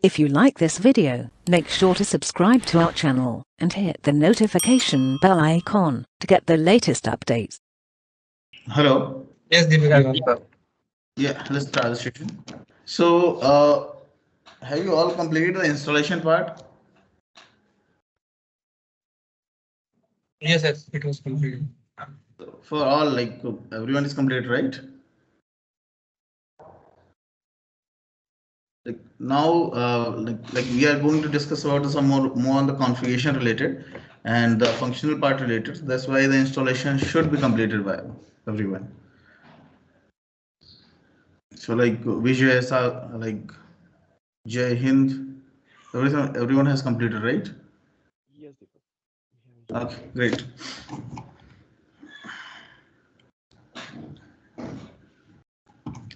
If you like this video, make sure to subscribe to our channel and hit the notification bell icon to get the latest updates. Hello. Yes, Deepika. Yeah, let's start the session. So, have you all completed the installation part? Yes, it was completed. For all, like everyone is completed, right? Like now, like we are going to discuss about some more on the configuration related and the functional part related. That's why the installation should be completed by everyone. So, like Vijay, like Jai Hind, everyone has completed, right? Yes, Deepak. Okay, great.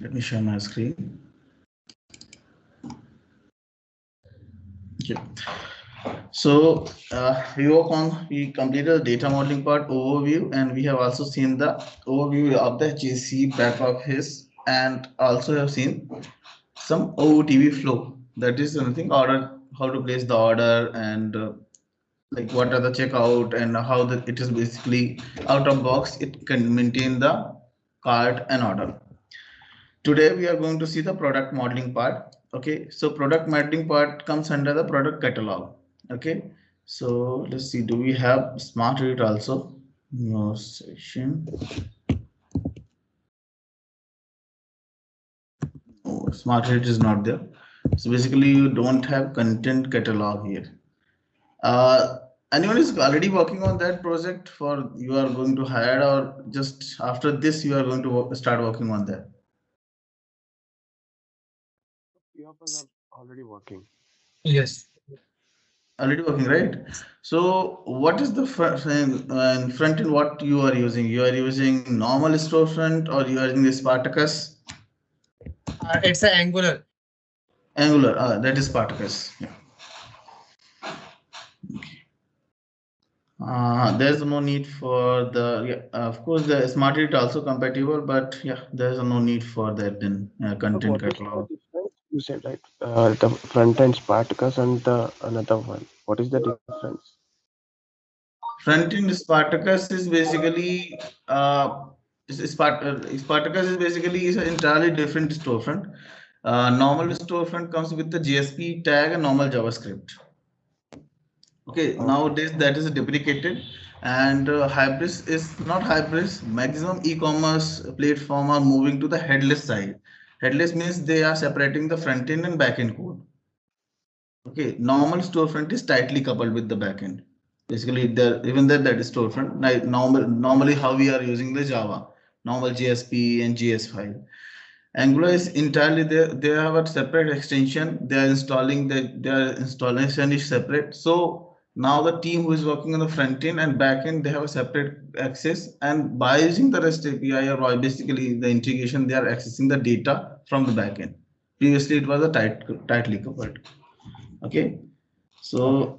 Let me share my screen. Okay. So we completed the data modeling part overview, and we have also seen the overview of the JC back office, and also have seen some OOTV flow. That is something order, how to place the order, and like what are the checkout, and how it is basically out of box. It can maintain the cart and order. Today we are going to see the product modeling part. Okay, so product modeling part comes under the product catalog. Okay, so let's see, do we have smart read also? No section. Oh, smart read is not there. So basically you don't have content catalog here. Anyone is already working on that project, for you are going to hire, or just after this you are going to start working on that? Few of us are already working. Yes. Already working, right? So what is the front end what you are using? You are using normal storefront, or you are using the Spartacus? It's an Angular. Angular, that is Spartacus. Yeah. There's no need for the, yeah, of course the smart read also compatible, but yeah, there's no need for that in content What is the catalog. difference? You said right, the front end Spartacus and the another one. What is the difference? Front end Spartacus is basically Spartacus is basically is an entirely different storefront. Normal storefront comes with the JSP tag and normal JavaScript. Okay, nowadays that is deprecated, and Hybris is not Hybris. Maximum e-commerce platform are moving to the headless side. Headless means they are separating the front end and back end code. Okay, normal storefront is tightly coupled with the backend. Basically, there even that is storefront. Normally how we are using the Java, normal JSP and JS file. Angular is entirely there. They have a separate extension. They are installing their installation is separate. So now the team who is working on the front end and back end, they have a separate access. And by using the REST API, or by basically the integration, they are accessing the data from the back end. Previously, it was a tightly coupled. Okay, so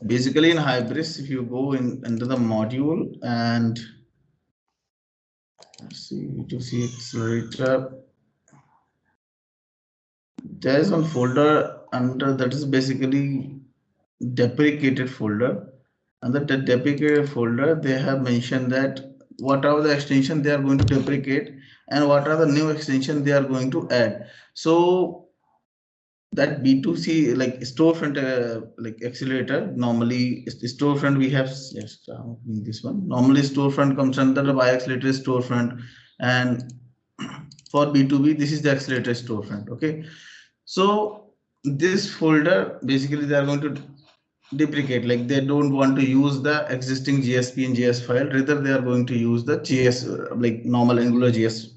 basically in Hybris, if you go into the module and see to see accelerator, there is one folder under that is basically deprecated folder. Under the deprecated folder, they have mentioned that what are the extension they are going to deprecate and what are the new extension they are going to add. So that B2C like storefront like accelerator, normally storefront we have, yes, this one normally storefront comes under the by accelerator storefront, and for B2B this is the accelerator storefront. Okay, so this folder basically they are going to deprecate, like they don't want to use the existing JSP and JS file, rather they are going to use the JS like normal Angular JS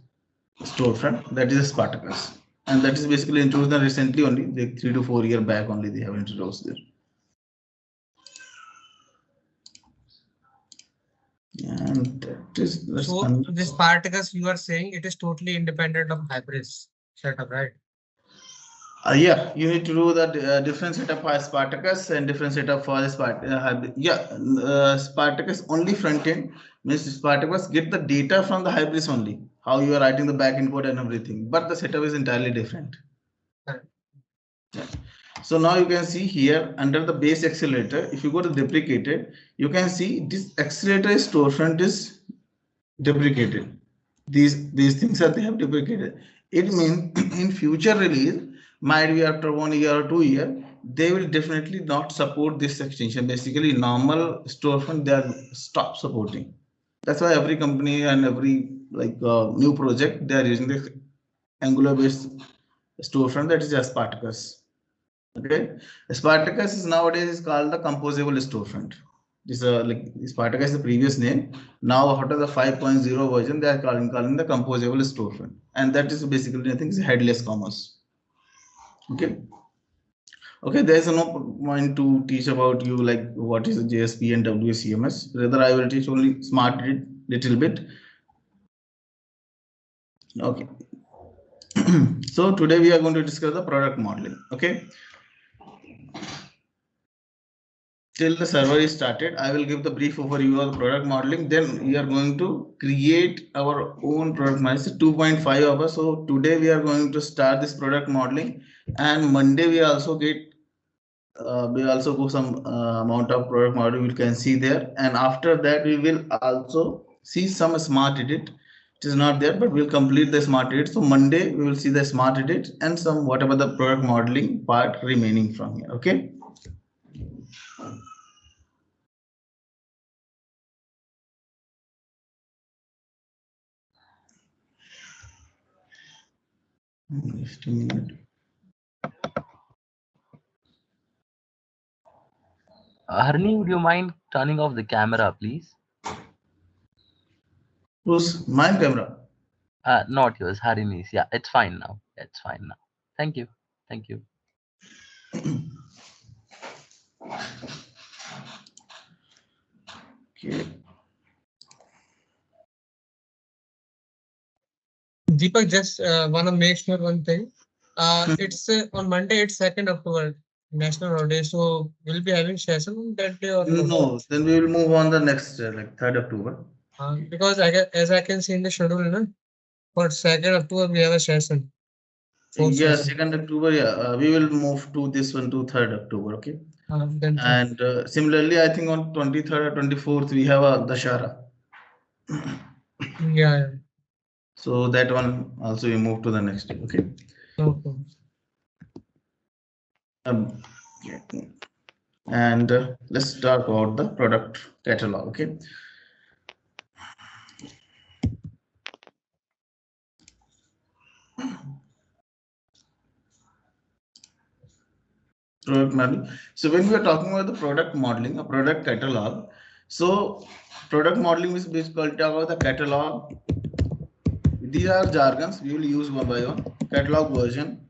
storefront, that is a Spartacus, and that is basically introduced recently only, like 3 to 4 year back only they have introduced there. And that is So this Spartacus you are saying it is totally independent of Hybris setup, right? Yeah, you need to do that different setup for Spartacus and different setup for the Spartacus only front end means Spartacus get the data from the Hybris only, how you are writing the backend code and everything, but the setup is entirely different. Right. Yeah. So now you can see here under the base accelerator, if you go to deprecated, you can see this accelerator storefront is deprecated. These things are they have deprecated. It means in future release, might be after 1 year or 2 year, they will definitely not support this extension. Basically, normal storefront they are stop supporting. That's why every company and every new project they are using this Angular based storefront, that is Spartacus. Okay, Spartacus is nowadays is called the composable storefront. This Spartacus is the previous name. Now after the 5.0 version, they are calling the composable storefront, and that is basically I think is headless commerce. Okay. Okay, there is no point to teach about you like what is the JSP and WCMS. Rather, I will teach only smart it little bit. Okay. So today we are going to discuss the product modeling. Okay. Till the server is started, I will give the brief overview of the product modeling. Then we are going to create our own product modeling. 2.5 hours. So today we are going to start this product modeling, and Monday we also go some amount of product model you can see there, and after that we will also see some smart edit. It is not there, but we'll complete the smart edit. So Monday we will see the smart edit and some whatever the product modeling part remaining from here. Okay. Just a minute. Harni, would you mind turning off the camera, please? Who's my camera? Not yours, Harini's. Yeah, it's fine now. It's fine now. Thank you. Thank you. Okay. Deepak, just want to make sure one thing. It's on Monday, it's 2nd October, National Holiday. So we'll be having session on that day or No, then we will move on the next like 3rd October. Because as I can see in the schedule, no? For 2nd October we have a session. Yes, 2nd October. Yeah, we will move to this one to 3rd October. Okay. And similarly, I think on 23rd or 24th we have a Dashara. Yeah. So that one also we move to the next day. Okay. Okay. And let's talk about the product catalog. Okay. Product modeling. So when we are talking about the product modeling, a product catalog. So product modeling is basically talk about the catalog. These are jargons we will use one by one. Catalog version.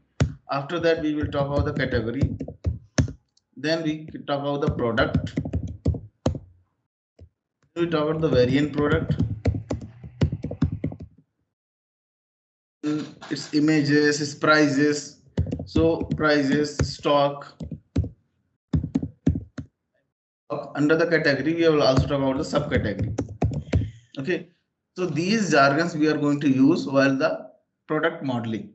After that, we will talk about the category. Then we talk about the product. We talk about the variant product. Its images, its prices. So prices, stock. Under the category, we will also talk about the subcategory. Okay. So these jargons we are going to use while the product modeling.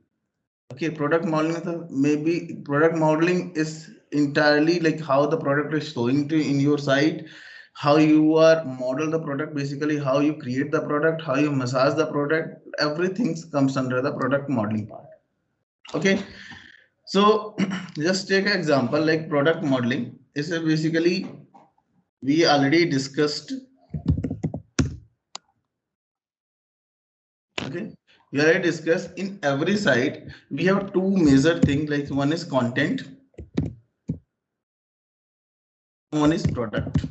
Okay, product modeling maybe product modeling is entirely like how the product is showing to in your site, how you are model the product, basically how you create the product, how you massage the product, everything comes under the product modeling part. Okay, so just take an example like product modeling is basically we already discussed. Okay, we already discussed in every site we have two major things, like one is content, one is product.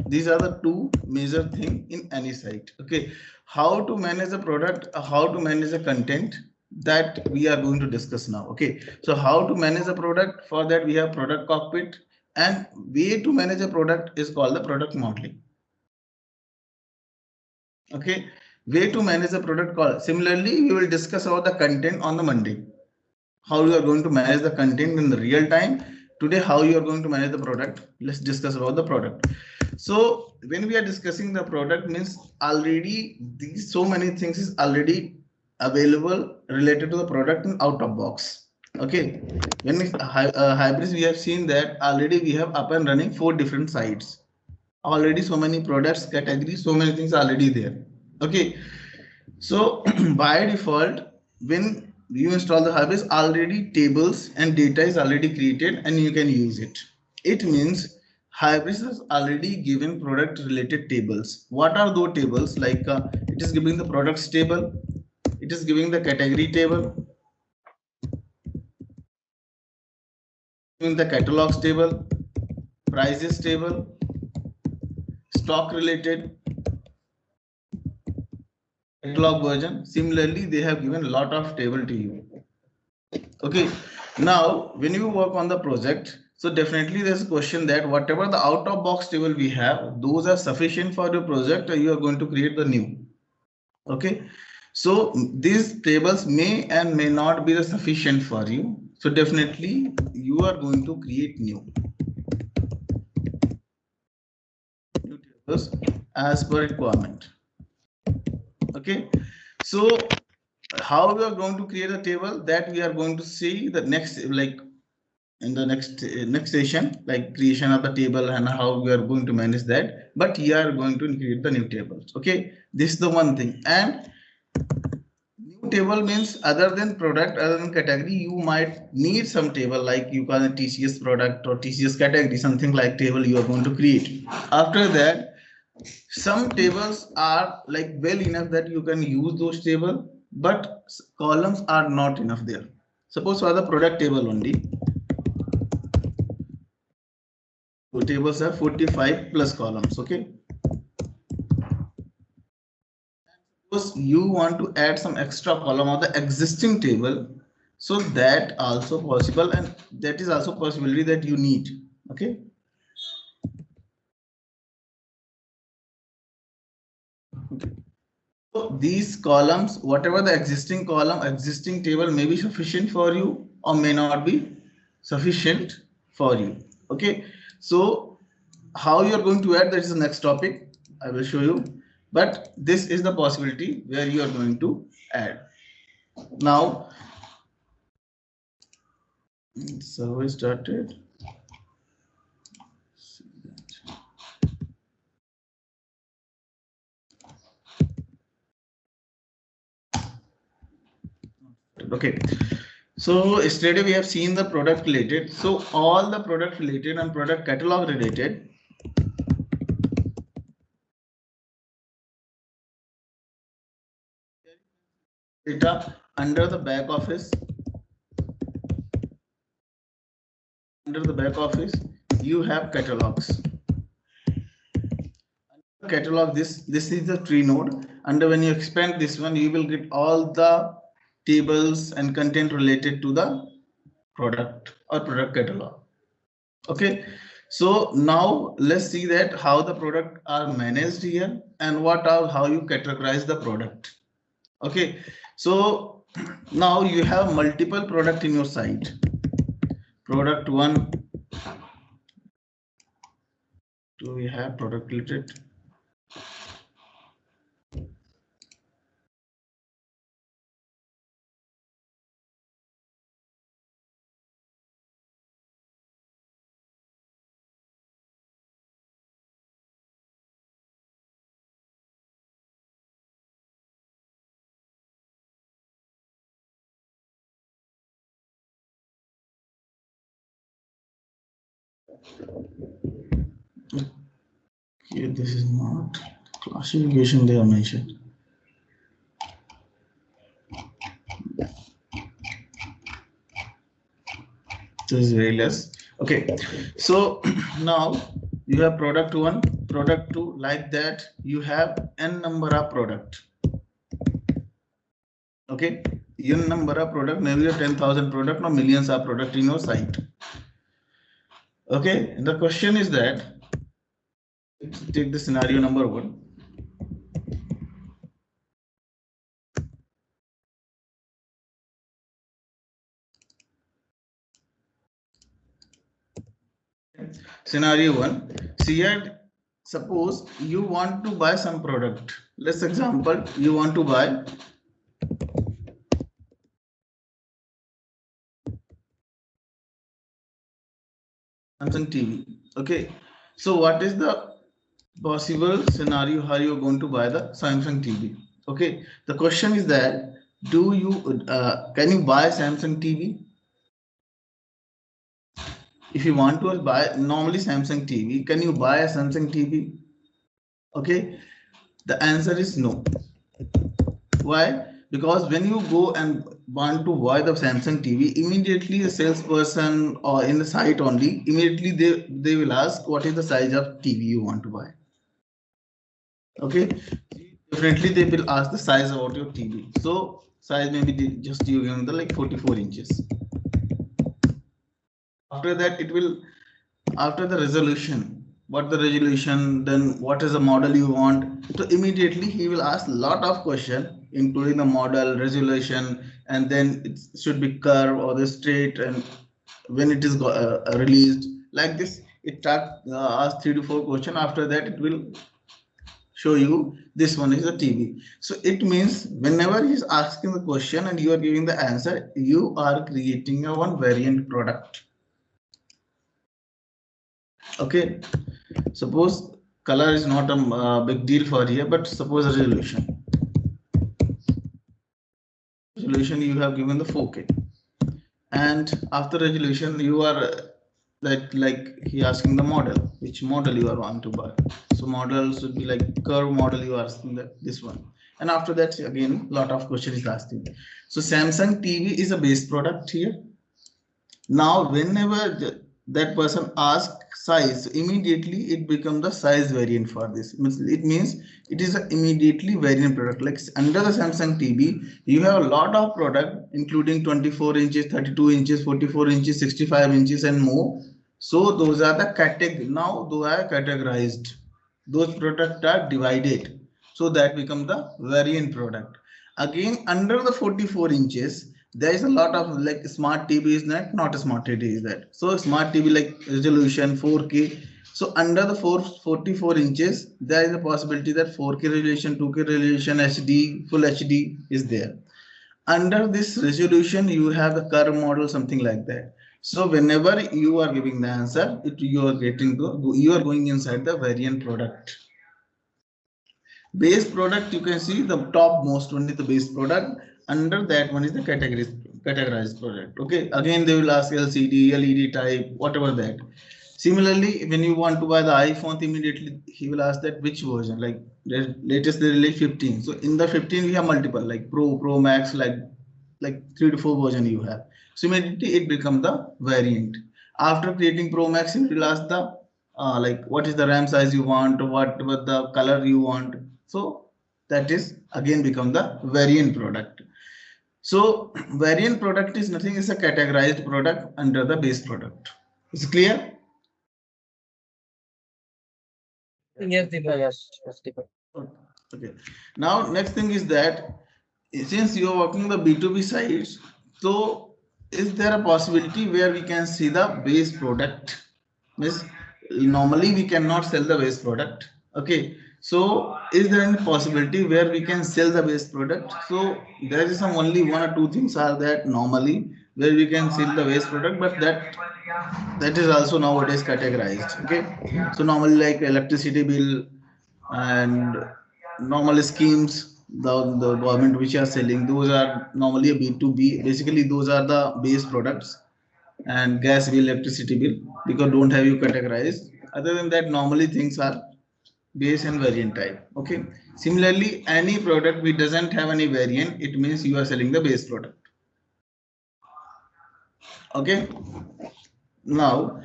These are the two major things in any site. Okay, how to manage the product, how to manage the content, that we are going to discuss now. Okay, so how to manage the product, for that we have product cockpit, and way to manage a product is called the product modeling. Okay, way to manage the product call. Similarly, we will discuss about the content on the Monday. How you are going to manage the content in the real time. Today, how you are going to manage the product. Let's discuss about the product. So when we are discussing the product, means already these so many things is already available related to the product in out of box. Okay, when it's hybrids, we have seen that already we have up and running 4 different sites. Already so many products, categories, so many things already there. Okay, so by default, when you install the hybrids, already tables and data is already created and you can use it. It means hybrids has already given product related tables. What are those tables? Like it is giving the products table, it is giving the category table, giving the catalogs table, prices table, stock related, catalog version. Similarly, they have given a lot of table to you. Okay, now when you work on the project, so definitely there's a question that whatever the out of box table we have, those are sufficient for your project, or you are going to create the new. Okay, so these tables may and may not be the sufficient for you. So definitely you are going to create new tables as per requirement. Okay, so how we are going to create a table, that we are going to see the next, like in the next session, like creation of the table and how we are going to manage that. But we are going to create the new tables. Okay, this is the one thing. And new table means other than product, other than category, you might need some table, like you call it TCS product or TCS category, something like table you are going to create. After that, some tables are like well enough that you can use those table, but columns are not enough there. Suppose for the product table only, so tables have 45 plus columns. Okay, suppose you want to add some extra column of the existing table, so that also possible, and that is also possibility that you need. Okay, so these columns, whatever the existing column, existing table may be sufficient for you or may not be sufficient for you. Okay, so how you are going to add, that is the next topic I will show you, but this is the possibility where you are going to add. Now survey started. Okay, so yesterday we have seen the product related. So all the product related and product catalog related data under the back office. Under the back office, you have catalogs. Catalog, this is the tree node. And when you expand this one, you will get all the tables and content related to the product or product catalog. Okay, so now let's see that how the product are managed here and what are how you categorize the product. Okay, so now you have multiple product in your site. Product 1, do we have product related? Here, this is not classification they are mentioned. This is very less. Okay, so now you have product 1, product 2, like that you have n number of product. Okay, n number of product, maybe 10,000 product or millions of product in your site. Okay, the question is that, let's take the scenario number 1. Scenario 1, see here, suppose you want to buy some product. Let's example, you want to buy Samsung TV. Okay, so what is the possible scenario how you're going to buy the Samsung TV? Okay, the question is that do you can you buy Samsung TV? If you want to buy normally Samsung TV, can you buy a Samsung TV? Okay, the answer is no. Why? Because when you go and want to buy the Samsung TV, immediately the salesperson or in the site only, immediately they will ask what is the size of TV you want to buy. Okay, definitely they will ask the size about your TV. So size maybe just you give the like 44 inches. After that, it will after the resolution, what the resolution, then what is the model you want. So immediately he will ask a lot of question, including the model, resolution, and then it should be curve or the straight, and when it is released like this. It asks 3 to 4 question. After that, it will show you this one is a TV. So it means whenever he's asking the question and you are giving the answer, you are creating a one variant product. Okay, suppose color is not a big deal for here, but suppose resolution you have given the 4K, and after resolution you are like he asking the model, which model you are want to buy. So model should be like curve model you are asking that this one, and after that again lot of question is asking. So Samsung TV is a base product here. Now whenever that person asks size, immediately it becomes the size variant for this. It means it is an immediately variant product. Like under the Samsung TV, you have a lot of product including 24 inches, 32 inches, 44 inches, 65 inches and more. So those are the category. Now those are categorized. Those products are divided. So that becomes the variant product. Again, under the 44 inches, there is a lot of like smart TV is not a smart TV is that. So smart TV like resolution 4K. So under the 44 inches, there is a possibility that 4K resolution, 2K resolution, HD, full HD is there. Under this resolution, you have the curve model, something like that. So whenever you are giving the answer, you are going inside the variant product. Base product, you can see the top most one is the base product. Under that one is the categorized product. Okay, again they will ask LCD, LED type, whatever that. Similarly, when you want to buy the iPhone, immediately he will ask that which version, like the latest they release 15. So in the 15 we have multiple like Pro Max, like 3 to 4 version you have. So immediately it becomes the variant. After creating Pro Max, it will ask the like what is the RAM size you want, what the color you want. So that is again become the variant product. So variant product is nothing, is a categorized product under the base product. Is it clear? Yes, Deepak. Yes, Deepak. Okay. Now next thing is that since you are working the B2B sites, so is there a possibility where we can see the base product? Means normally we cannot sell the base product. Okay, so is there any possibility where we can sell the base product? So there is some only 1 or 2 things are that normally where we can sell the base product, but that is also nowadays categorized. Okay, so normally like electricity bill and normal schemes, the government which are selling, those are normally a B2B. Basically those are the base products, and gas bill, electricity bill, because don't have you categorized. Other than that, normally things are base and variant type. Okay, similarly any product which doesn't have any variant, it means you are selling the base product. Okay, now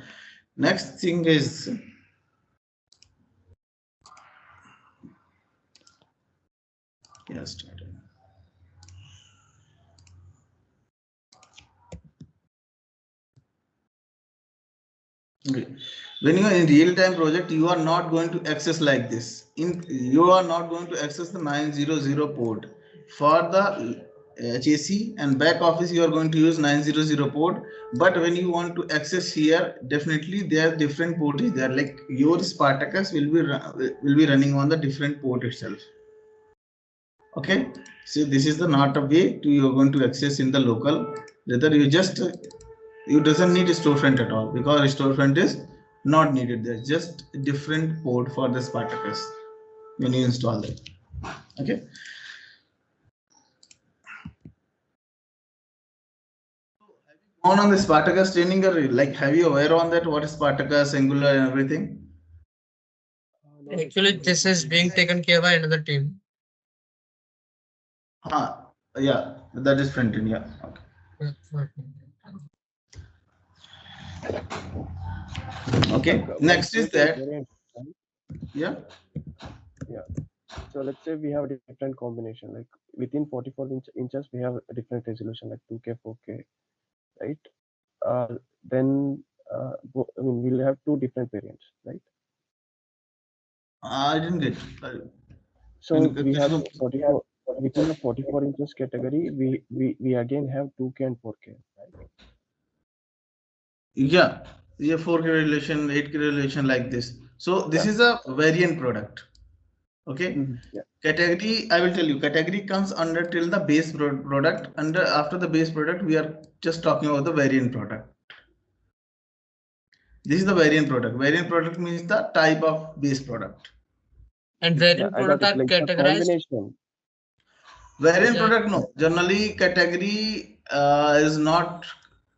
next thing is yes. Okay. When you are in real-time project, you are not going to access like this. You are not going to access the 900 port. For the HAC and back office, you are going to use 900 port. But when you want to access here, definitely there are different ports there. Like your Spartacus will be running on the different port itself. Okay, so this is the not a way to you are going to access in the local. Rather you just you doesn't need a storefront at all, because storefront is not needed there. Just a different code for the Spartacus when you install it. Okay. On the Spartacus training, or like, have you aware on that what is Spartacus, Angular, and everything? Actually, this is being taken care by another team. Yeah, that is front end. Yeah. Okay. Next is that. Yeah. So let's say we have a different combination, like within 44 inches, we have a different resolution, like 2K, 4K, right? Then I mean, we'll have two different variants, right? I didn't get. So we have a 44 within the 44 inches category. We again have 2K and 4K, right? Yeah, 4K relation, 8K relation, like this. So this is a variant product. Okay. Yeah. Category, I will tell you, category comes under till the base product. After the base product, we are just talking about the variant product. This is the variant product. Variant product means the type of base product. And variant product are categorized. Variant product, no. Generally, category is not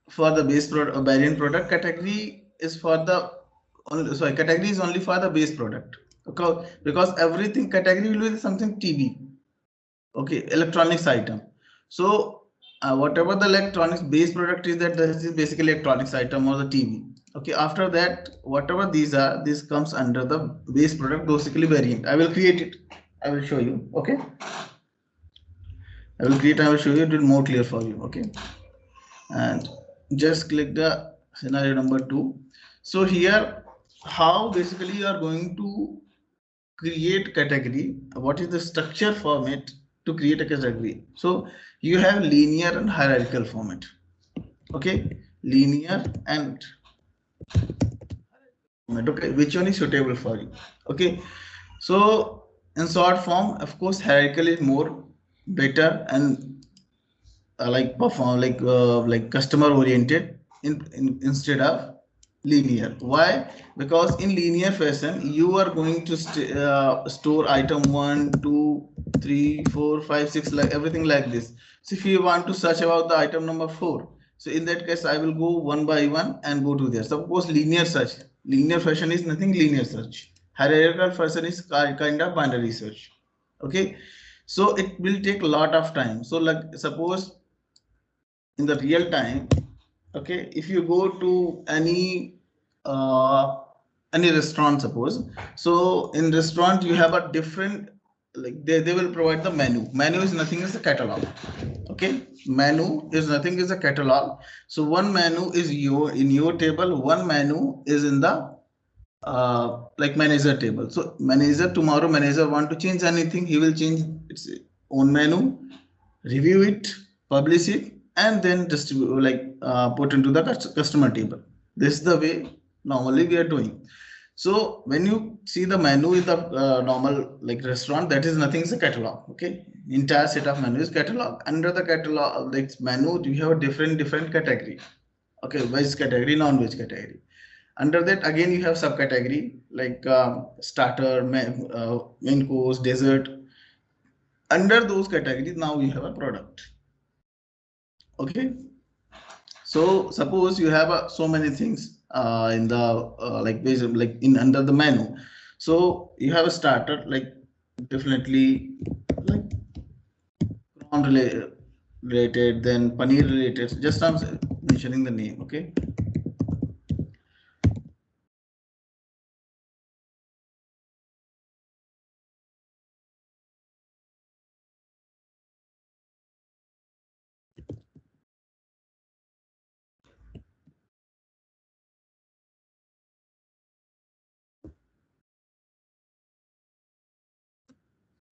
for the base product. Variant product category is for the category is only for the base product. Because everything category will be something TV. Okay, electronics item. So whatever the electronics base product is, that this is basically electronics item or the TV. Okay, after that, whatever these are, this comes under the base product, basically variant. I will create it. I will show you. Okay. I will show you it more clear for you. Okay. And just click the scenario number 2. So here, how basically you are going to create category. What is the structure format to create a category? So you have linear and hierarchical format. Okay, linear and format. Okay, which one is suitable for you? Okay, so in short form, of course, hierarchical is more better and like customer oriented instead of linear. Why? Because in linear fashion, you are going to store item 1, 2, 3, 4, 5, 6, like everything like this. So if you want to search about the item number 4, so in that case, I will go one by one and go to there. Suppose linear search. Linear fashion is nothing linear search. Hierarchical fashion is kind of binary search. Okay. So it will take a lot of time. So like suppose in the real time, okay, if you go to any restaurant, suppose, so in restaurant you have a different, like they will provide the menu is nothing as a catalog. Okay, menu is nothing as a catalog. So one menu is in your table, one menu is in the like manager table. So tomorrow manager want to change anything, he will change its own menu, review it, publish it, and then distribute, like put into the customer table. This is the way normally we are doing. So when you see the menu in the normal like restaurant, that is nothing is a catalog. Okay, entire set of menu is catalog. Under the catalog, like menu, you have a different category. Okay, veg category, non-veg category. Under that, again, you have subcategory like starter, main course, dessert. Under those categories, now you have a product. Okay. So suppose you have so many things in the like in under the menu. So you have a starter, like definitely like prawn related, then paneer related. Just I'm mentioning the name. Okay.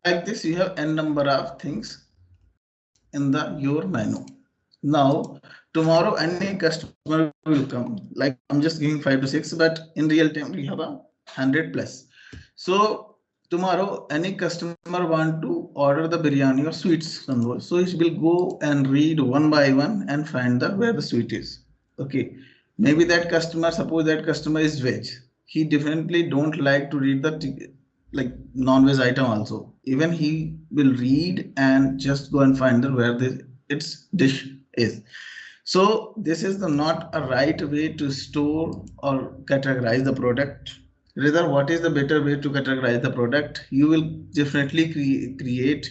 Like this, you have n number of things in your menu. Now tomorrow any customer will come, like I'm just giving 5 to 6, but in real time we have 100 plus. So tomorrow any customer want to order the biryani or sweets somewhere, so he will go and read one by one and find where the sweet is. Okay, maybe that customer, suppose that customer is veg, he definitely don't like to read the like non-veg item also. Even he will read and just go and find the where the its dish is. So this is the not a right way to store or categorize the product. Rather, what is the better way to categorize the product? You will definitely create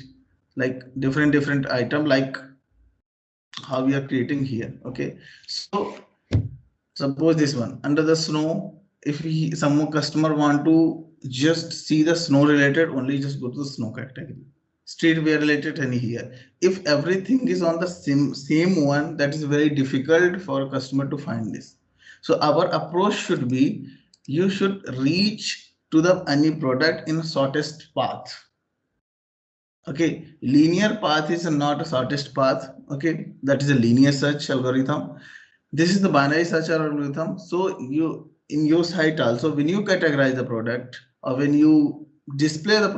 like different item like how we are creating here. Okay, so suppose this one under the snow, if we some more customer want to just see the snow related only, just go to the snow category. Streetwear related any here. If everything is on the same one, that is very difficult for a customer to find this. So our approach should be you should reach to the any product in shortest path. Okay, linear path is not a shortest path. Okay, that is a linear search algorithm. This is the binary search algorithm. So you in your site also, when you categorize the product or when you display the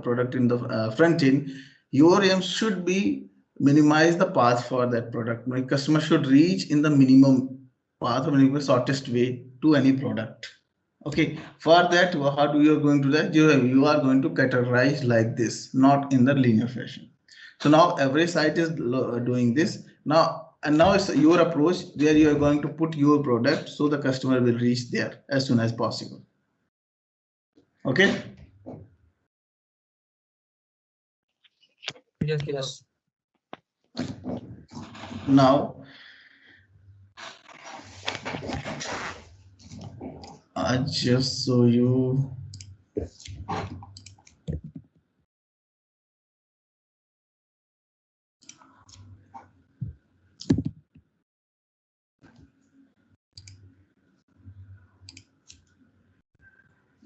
product in the front end, your aim should be minimize the path for that product. My customer should reach in the minimum path or minimum shortest way to any product. Okay, for that, how do you are going to that? You are going to categorize like this, not in the linear fashion. So now every site is doing this now, and now it's your approach where you are going to put your product so the customer will reach there as soon as possible. Okay. Yes. Now, I just show you.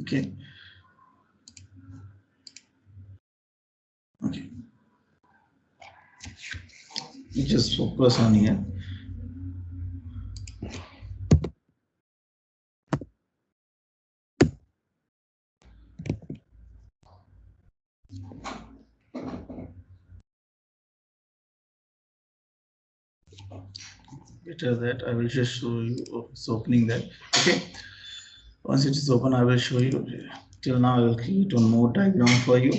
Okay. Okay. You just focus on here. Better that I will just show you it's opening that. Okay. Once it is open, I will show you. Till now, I will create one more diagram for you.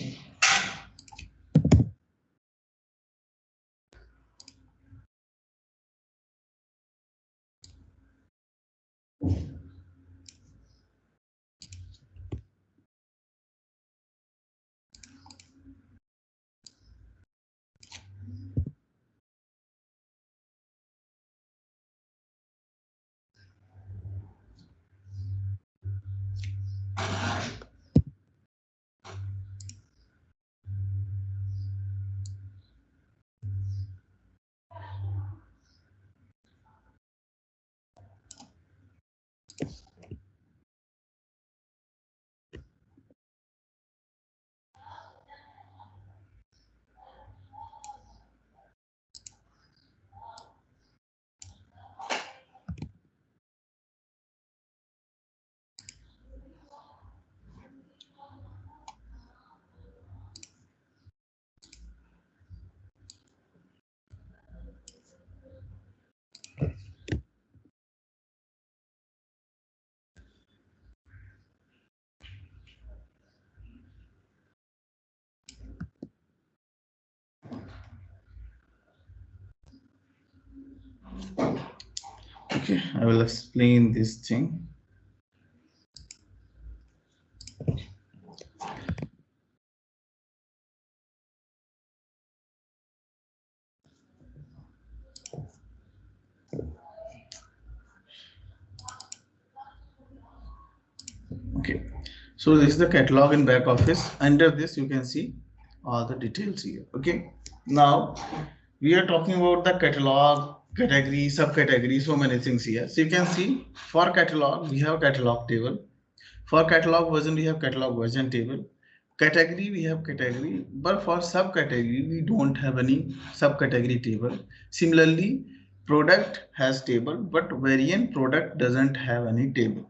Okay, I will explain this thing. Okay, so this is the catalog in back office. Under this, you can see all the details here. Okay, now we are talking about the catalog, category, subcategory, so many things here. So you can see for catalog, we have catalog table. For catalog version, we have catalog version table. Category, we have category, but for subcategory, we don't have any subcategory table. Similarly, product has table, but variant product doesn't have any table.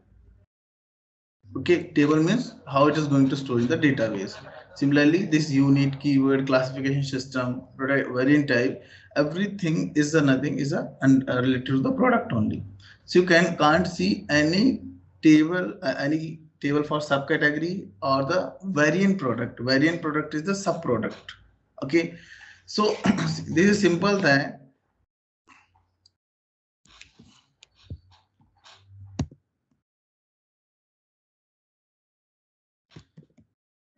Okay, table means how it is going to store in the database. Similarly, this unit, keyword, classification system, product variant type, everything is a nothing is a related to the product only. So you can't see any table for subcategory or the variant product. Variant product is the sub product. Okay, so this is simple thing.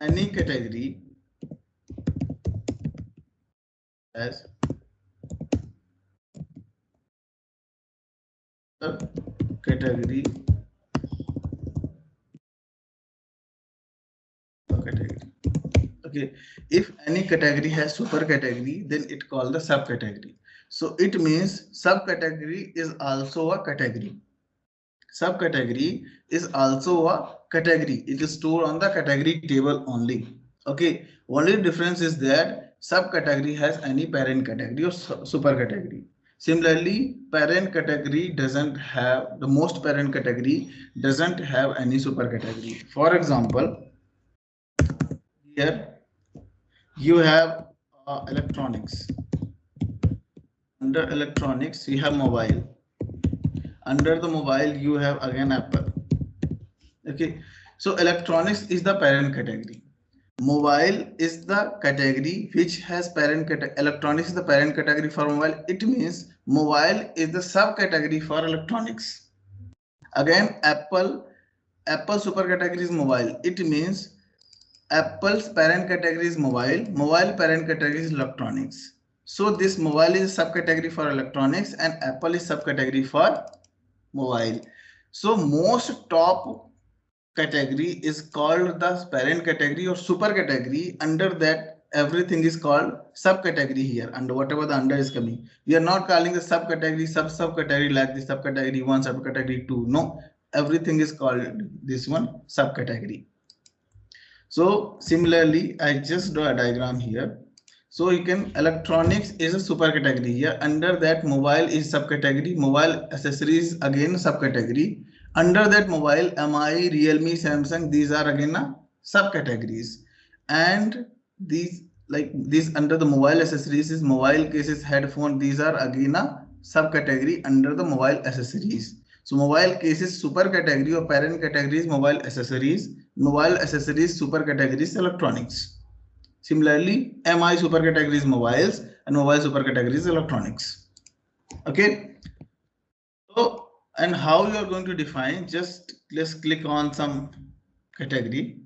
Any category as a category Okay, if any category has super category, then it called the subcategory. So it means subcategory is also a category. Subcategory is also a category. It is stored on the category table only. Okay, only difference is that subcategory has any parent category or super category. Similarly, parent category doesn't have, the most parent category doesn't have any super category. For example, here you have electronics. Under electronics you have mobile. Under the mobile you have again Apple. Okay, so electronics is the parent category. Mobile is the category which has parent category. Electronics is the parent category for mobile. It means mobile is the subcategory for electronics. Again, Apple super category is mobile. It means Apple's parent category is mobile. Mobile parent category is electronics. So this mobile is a subcategory for electronics and Apple is subcategory for mobile. So most top category is called the parent category or super category. Under that everything is called subcategory here. Under whatever the under is coming, we are not calling the subcategory subcategory like the subcategory 1, subcategory 2. No, everything is called this one subcategory. So similarly, I just draw a diagram here. So you can, electronics is a super category here. Under that mobile is subcategory, mobile accessories again subcategory. Under that mobile, MI, Realme, Samsung, these are again subcategories. And these under the mobile accessories is mobile cases, headphone, these are again a subcategory under the mobile accessories. So mobile cases super category or parent category is mobile accessories. Mobile accessories super category is electronics. Similarly, MI super category is mobiles and mobile super category is electronics. Okay. So, and how you are going to define, just let's click on some category.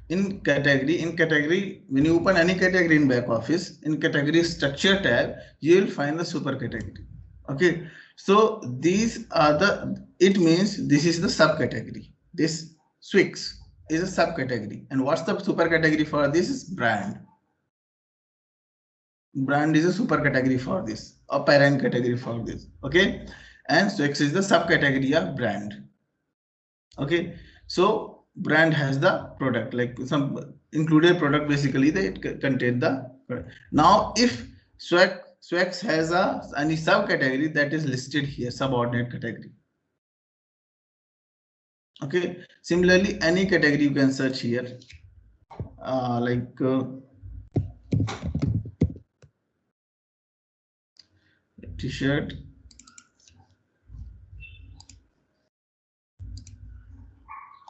In category, when you open any category in back office, in category structure tab, you will find the super category. Okay, so these are it means this is the subcategory. This Swix is a subcategory. And what's the super category for this? Is brand. Brand is a super category for this, a parent category for this. Okay, and Swix is the subcategory of brand. Okay, so brand has the product, like some included product, basically they contain the product. Now if Swix has any subcategory, that is listed here, subordinate category. Okay, similarly any category you can search here, t-shirt.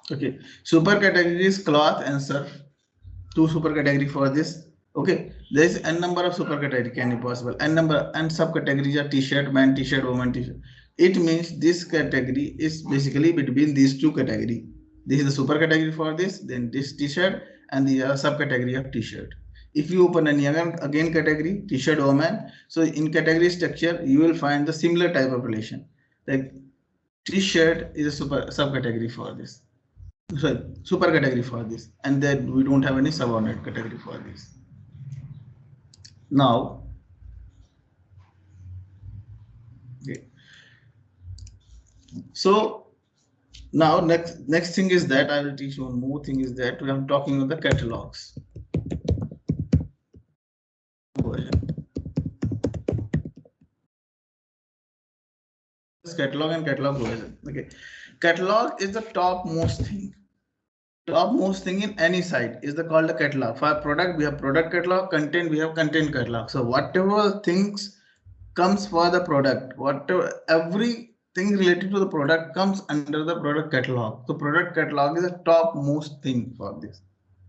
Okay, super category is cloth and surf. Two super category for this. Okay, there is n number of super category can be possible. N number and subcategories are t-shirt, man t-shirt, woman t-shirt. It means this category is basically between these two category. This is the super category for this, then this t-shirt and the subcategory of t-shirt. If you open any again category t-shirt woman, so in category structure you will find the similar type of relation. Like t-shirt is a subcategory for this. Sorry, super category for this, and then we don't have any subordinate category for this. Now, okay. So now next thing is that I will teach you one more thing, is that we are talking about the catalogs. Catalog and catalog version. Okay, catalog is the top most thing. topmost thing in any site is called the catalog. For product, we have product catalog, content, we have content catalog. So whatever things comes for the product, whatever everything related to the product comes under the product catalog. So product catalog is the topmost thing for this,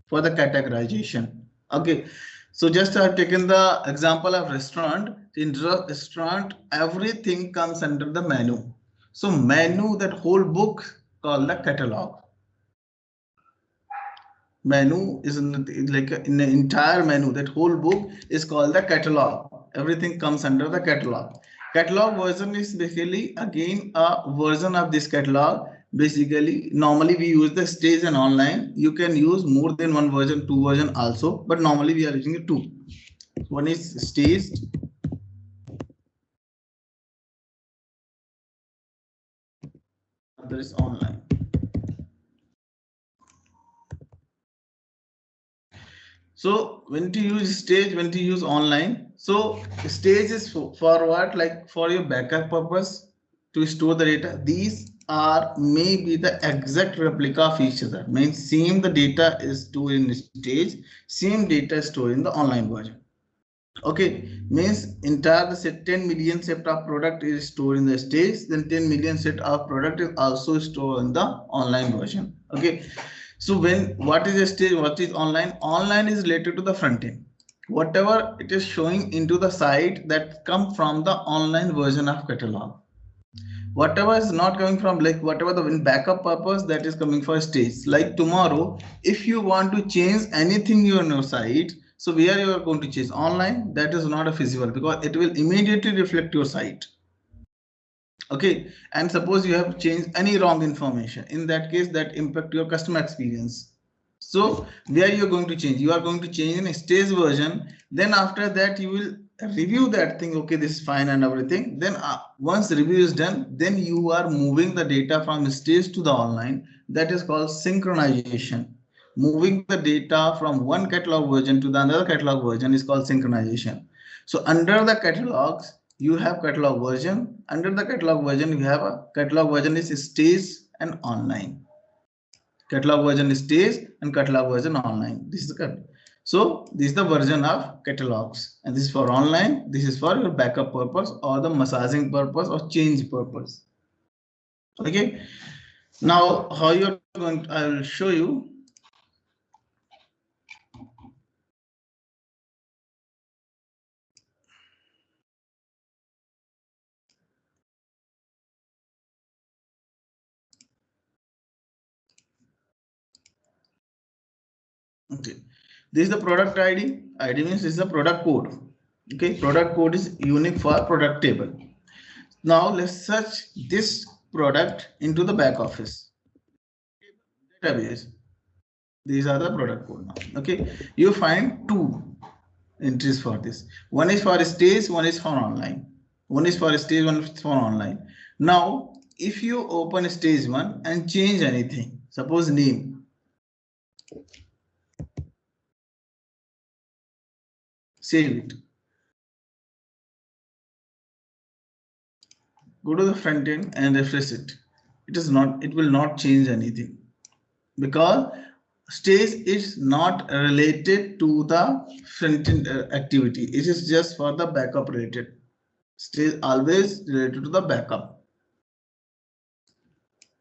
for the categorization. Okay, so just I have taken the example of restaurant. In restaurant, everything comes under the menu. So menu, that whole book called the catalog. Menu is like in the entire menu, that whole book is called the catalog. Everything comes under the catalog. Catalog version is basically again a version of this catalog. Basically, normally we use the stage and online. You can use more than one version, two version also, but normally we are using it two. One is staged, other is online. So when to use stage, when to use online. So stage is for what? Like for your backup purpose, to store the data. These are maybe the exact replica of each other. Means same the data is stored in stage, same data is stored in the online version. Okay, means entire the set 10 million set of product is stored in the stage, then 10 million set of product is also stored in the online version. Okay, so what is a stage, what is online? Online is related to the front end. Whatever it is showing into the site that come from the online version of catalog. Whatever is not coming from, like whatever the backup purpose, that is coming for stage. Like tomorrow, if you want to change anything on your site, so where you are going to change? Online, that is not a feasible because it will immediately reflect your site. Okay, and suppose you have changed any wrong information, in that case that impact your customer experience. So where you are going to change? You are going to change in a stage version. Then after that you will review that thing. Okay, this is fine and everything. Then once review is done, then you are moving the data from stage to the online. That is called synchronization. Moving the data from one catalog version to the another catalog version is called synchronization. So under the catalogs, you have catalog version. Under the catalog version, you have a catalog version is stage and online. Catalog version is stage and catalog version online. This is the so this is the version of catalogs, and this is for online. This is for your backup purpose or the massaging purpose or change purpose. Okay. Now how you're going to, I will show you. Okay, this is the product ID. ID means this is the product code. Okay, product code is unique for product table. Now let's search this product into the back office database. These are the product code now. Okay, you find two entries for this. One is for stage, one is for online. One is for stage, one is for online. Now, if you open stage one and change anything, suppose name, save it. Go to the front end and refresh it. It will not change anything because stage is not related to the front end activity. It is just for the backup related. Stage always related to the backup.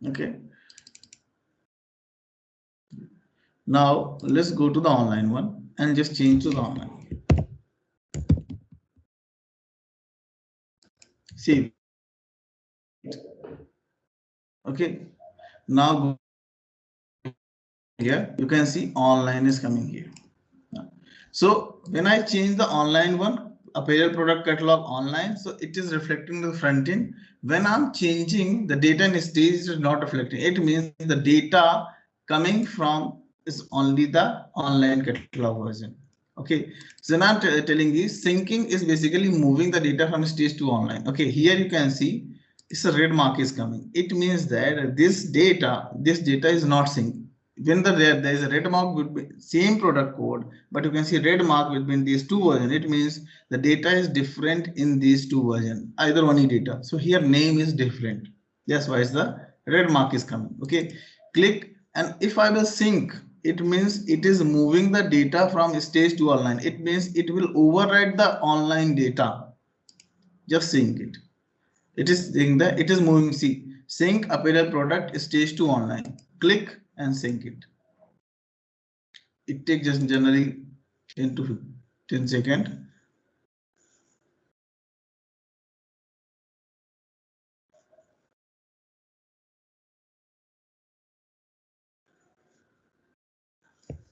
Okay. Now let's go to the online one and just change to the online. Save. Okay. Now go here. You can see online is coming here. So when I change the online one, apparel product catalog online, so it is reflecting the front end. When I'm changing the data in stage, it is not reflecting. It means the data coming from is only the online catalog version. Okay, so now I'm telling you, syncing is basically moving the data from stage to online. Okay, here you can see it's a red mark is coming. It means that this data is not synced. When there is a red mark would be same product code, but you can see red mark between these two versions. It means the data is different in these two versions, either only data. So here name is different. That's why the red mark is coming. Okay, click And if I will sync, it means it is moving the data from stage to online. It means it will override the online data. Just sync it. It is saying that it is moving. See, sync apparel product stage to online. Click and sync it. It takes just generally 10 to 10 seconds.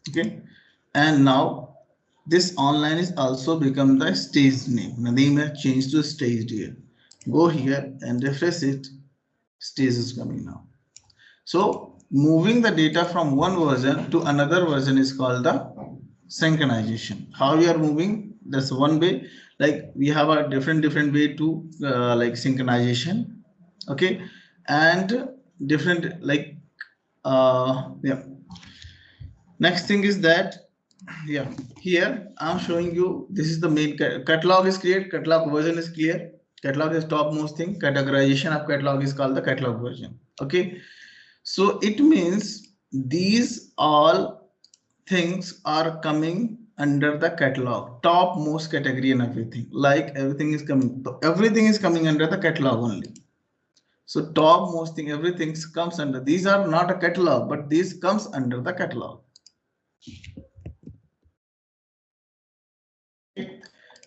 Okay, and now this online is also become the stage name. The name has changed to staged here. Go here and refresh it. Stage is coming now. So moving the data from one version to another version is called the synchronization. How we are moving? That's one way. Like we have a different way to like synchronization. Okay, and different like yeah. Next thing is that yeah, here I'm showing you this is the main catalog is clear, catalog version is clear, catalog is topmost thing, categorization of catalog is called the catalog version. Okay, so it means these all things are coming under the catalog, topmost category and everything, like everything is coming under the catalog only. So topmost thing, everything comes under, these are not a catalog, but these comes under the catalog.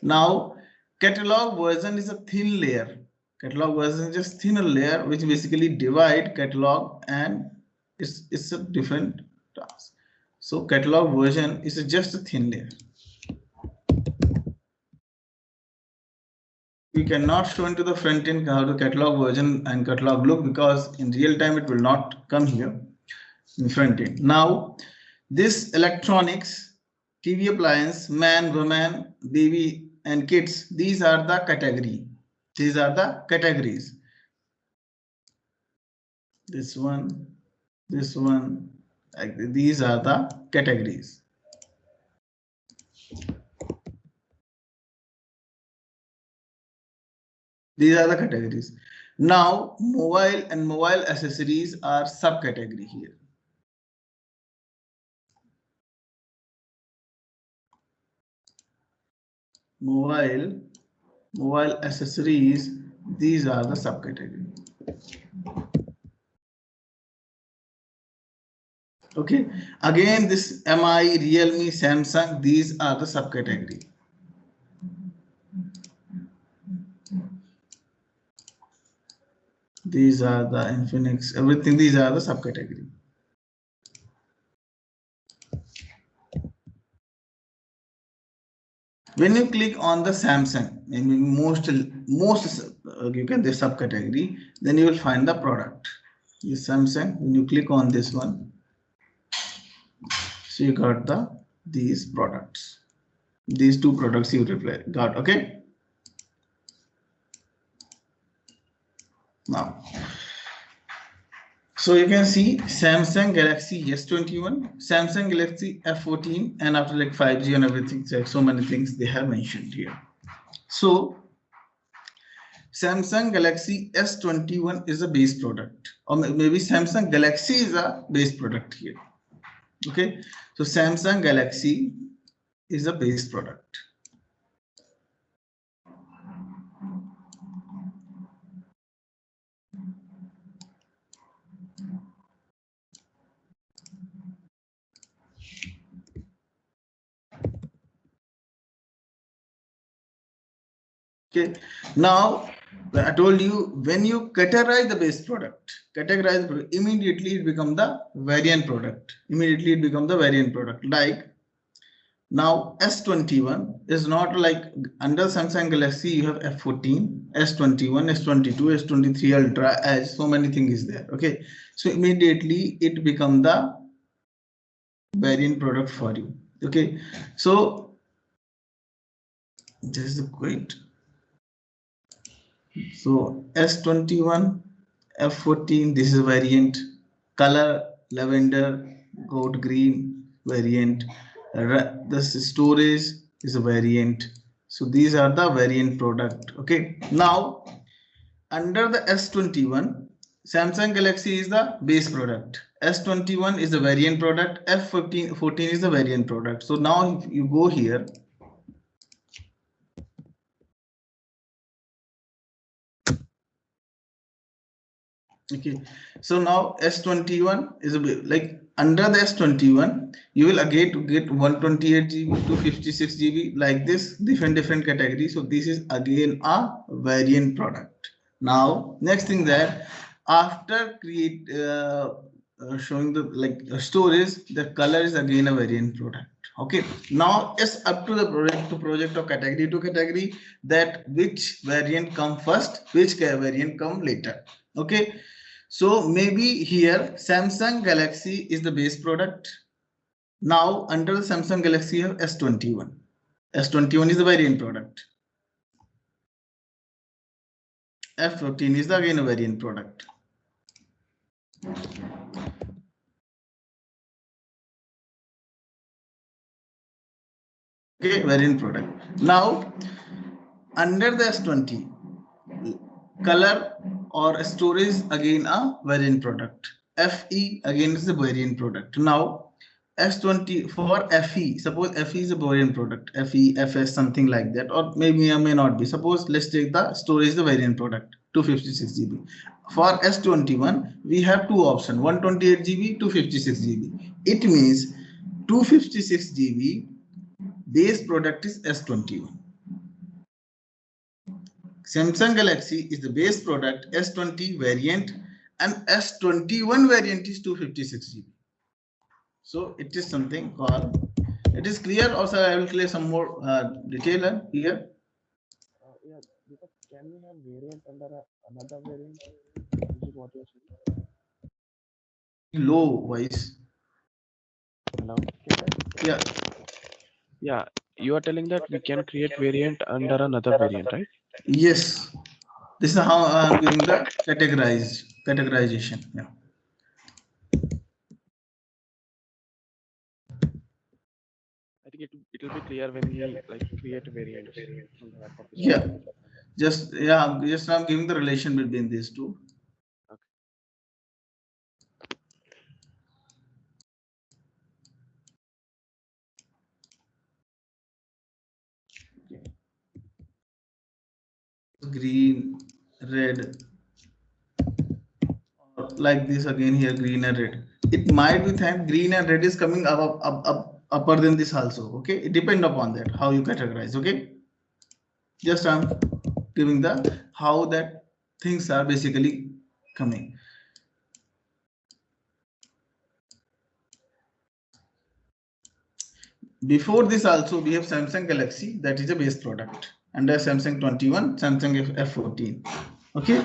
Now, catalog version is a thin layer. Catalog version is just thinner layer, which basically divide catalog and it's a different task. So catalog version is just a thin layer. We cannot show into the front end how the catalog version and catalog look because in real time it will not come here in front end. Now, this electronics, TV appliance, man, woman, baby, and kids, these are the category. These are the categories. This one, like these are the categories. These are the categories. Now, mobile and mobile accessories are subcategory here. Mobile accessories, these are the subcategory. Okay, again this MI, Realme, Samsung, these are the subcategory. These are the Infinix, everything, these are the subcategory. When you click on the Samsung, most you can the subcategory, then you will find the product. This Samsung, when you click on this one, so you got these products. These two products you got, okay? Now, so you can see Samsung Galaxy S21, Samsung Galaxy F14, and after like 5G and everything, so many things they have mentioned here. So Samsung Galaxy S21 is a base product, or maybe Samsung Galaxy is a base product here. Okay, so Samsung Galaxy is a base product. Okay, now I told you when you categorize the base product, immediately it becomes the variant product. Immediately it becomes the variant product. Like now S21 is not like under Samsung Galaxy you have F14, S21, S22, S23 Ultra, as so many things is there. Okay, so immediately it becomes the variant product for you. Okay, so this is great. So S21, F14, this is a variant. Color lavender, goat green variant. This storage is a variant. So these are the variant product. Okay. Now under the S21, Samsung Galaxy is the base product, S21 is the variant product, F14 is the variant product. So now if you go here, okay, so now S21 is a bit like under the S21, you will again get 128 GB, 256 GB, like this, different categories. So this is again a variant product. Now, next thing that after showing the storage, the color is again a variant product. Okay, now it's up to the project or category to category that which variant come first, which variant come later. Okay. So maybe here Samsung Galaxy is the base product. Now under the Samsung Galaxy you have S21. S21 is the variant product. F14 is again a variant product. Okay, variant product. Now under the S20, color or storage again a variant product. FE again is the variant product. Now S20 for FE, suppose FE is a variant product, FE, FS, something like that, or maybe or may not be. Suppose let's take the storage the variant product, 256 GB. For S21, we have two options, 128 GB, 256 GB. It means 256 GB base product is S21. Samsung Galaxy is the base product, S20 variant, and S21 variant is 256 GB. So it is something called, it is clear. Also, I will clear some more detail here. Yeah, because can we have variant under another variant? This is what you're saying. Low voice. Hello? Yeah. Yeah, you are telling that we can create variant under another variant, right? Yes. This is how I am giving the categorization. Yeah. I think it will be clear when we like create a variant. Yeah. Just I'm giving the relation between these two. Okay. Green, red, like this again here, green and red. It might be that green and red is coming upper than this also. Okay, it depends upon that how you categorize. Okay, just I'm giving the how that things are basically coming. Before this also we have Samsung Galaxy, that is a base product, under Samsung 21, Samsung F14. Okay,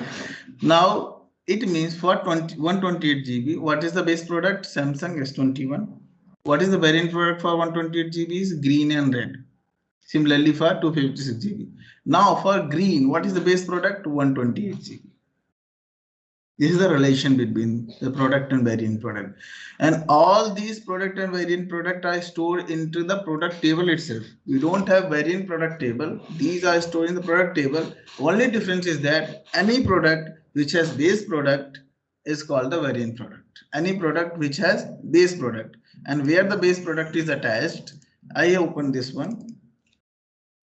now it means for 128 GB, what is the base product? Samsung S21. What is the variant product for 128 GB? Is green and red. Similarly for 256 GB. Now for green, what is the base product? 128 GB. This is the relation between the product and variant product. And all these product and variant product are stored into the product table itself. We don't have variant product table. These are stored in the product table. Only difference is that any product which has base product is called the variant product. Any product which has base product, and where the base product is attached, I open this one.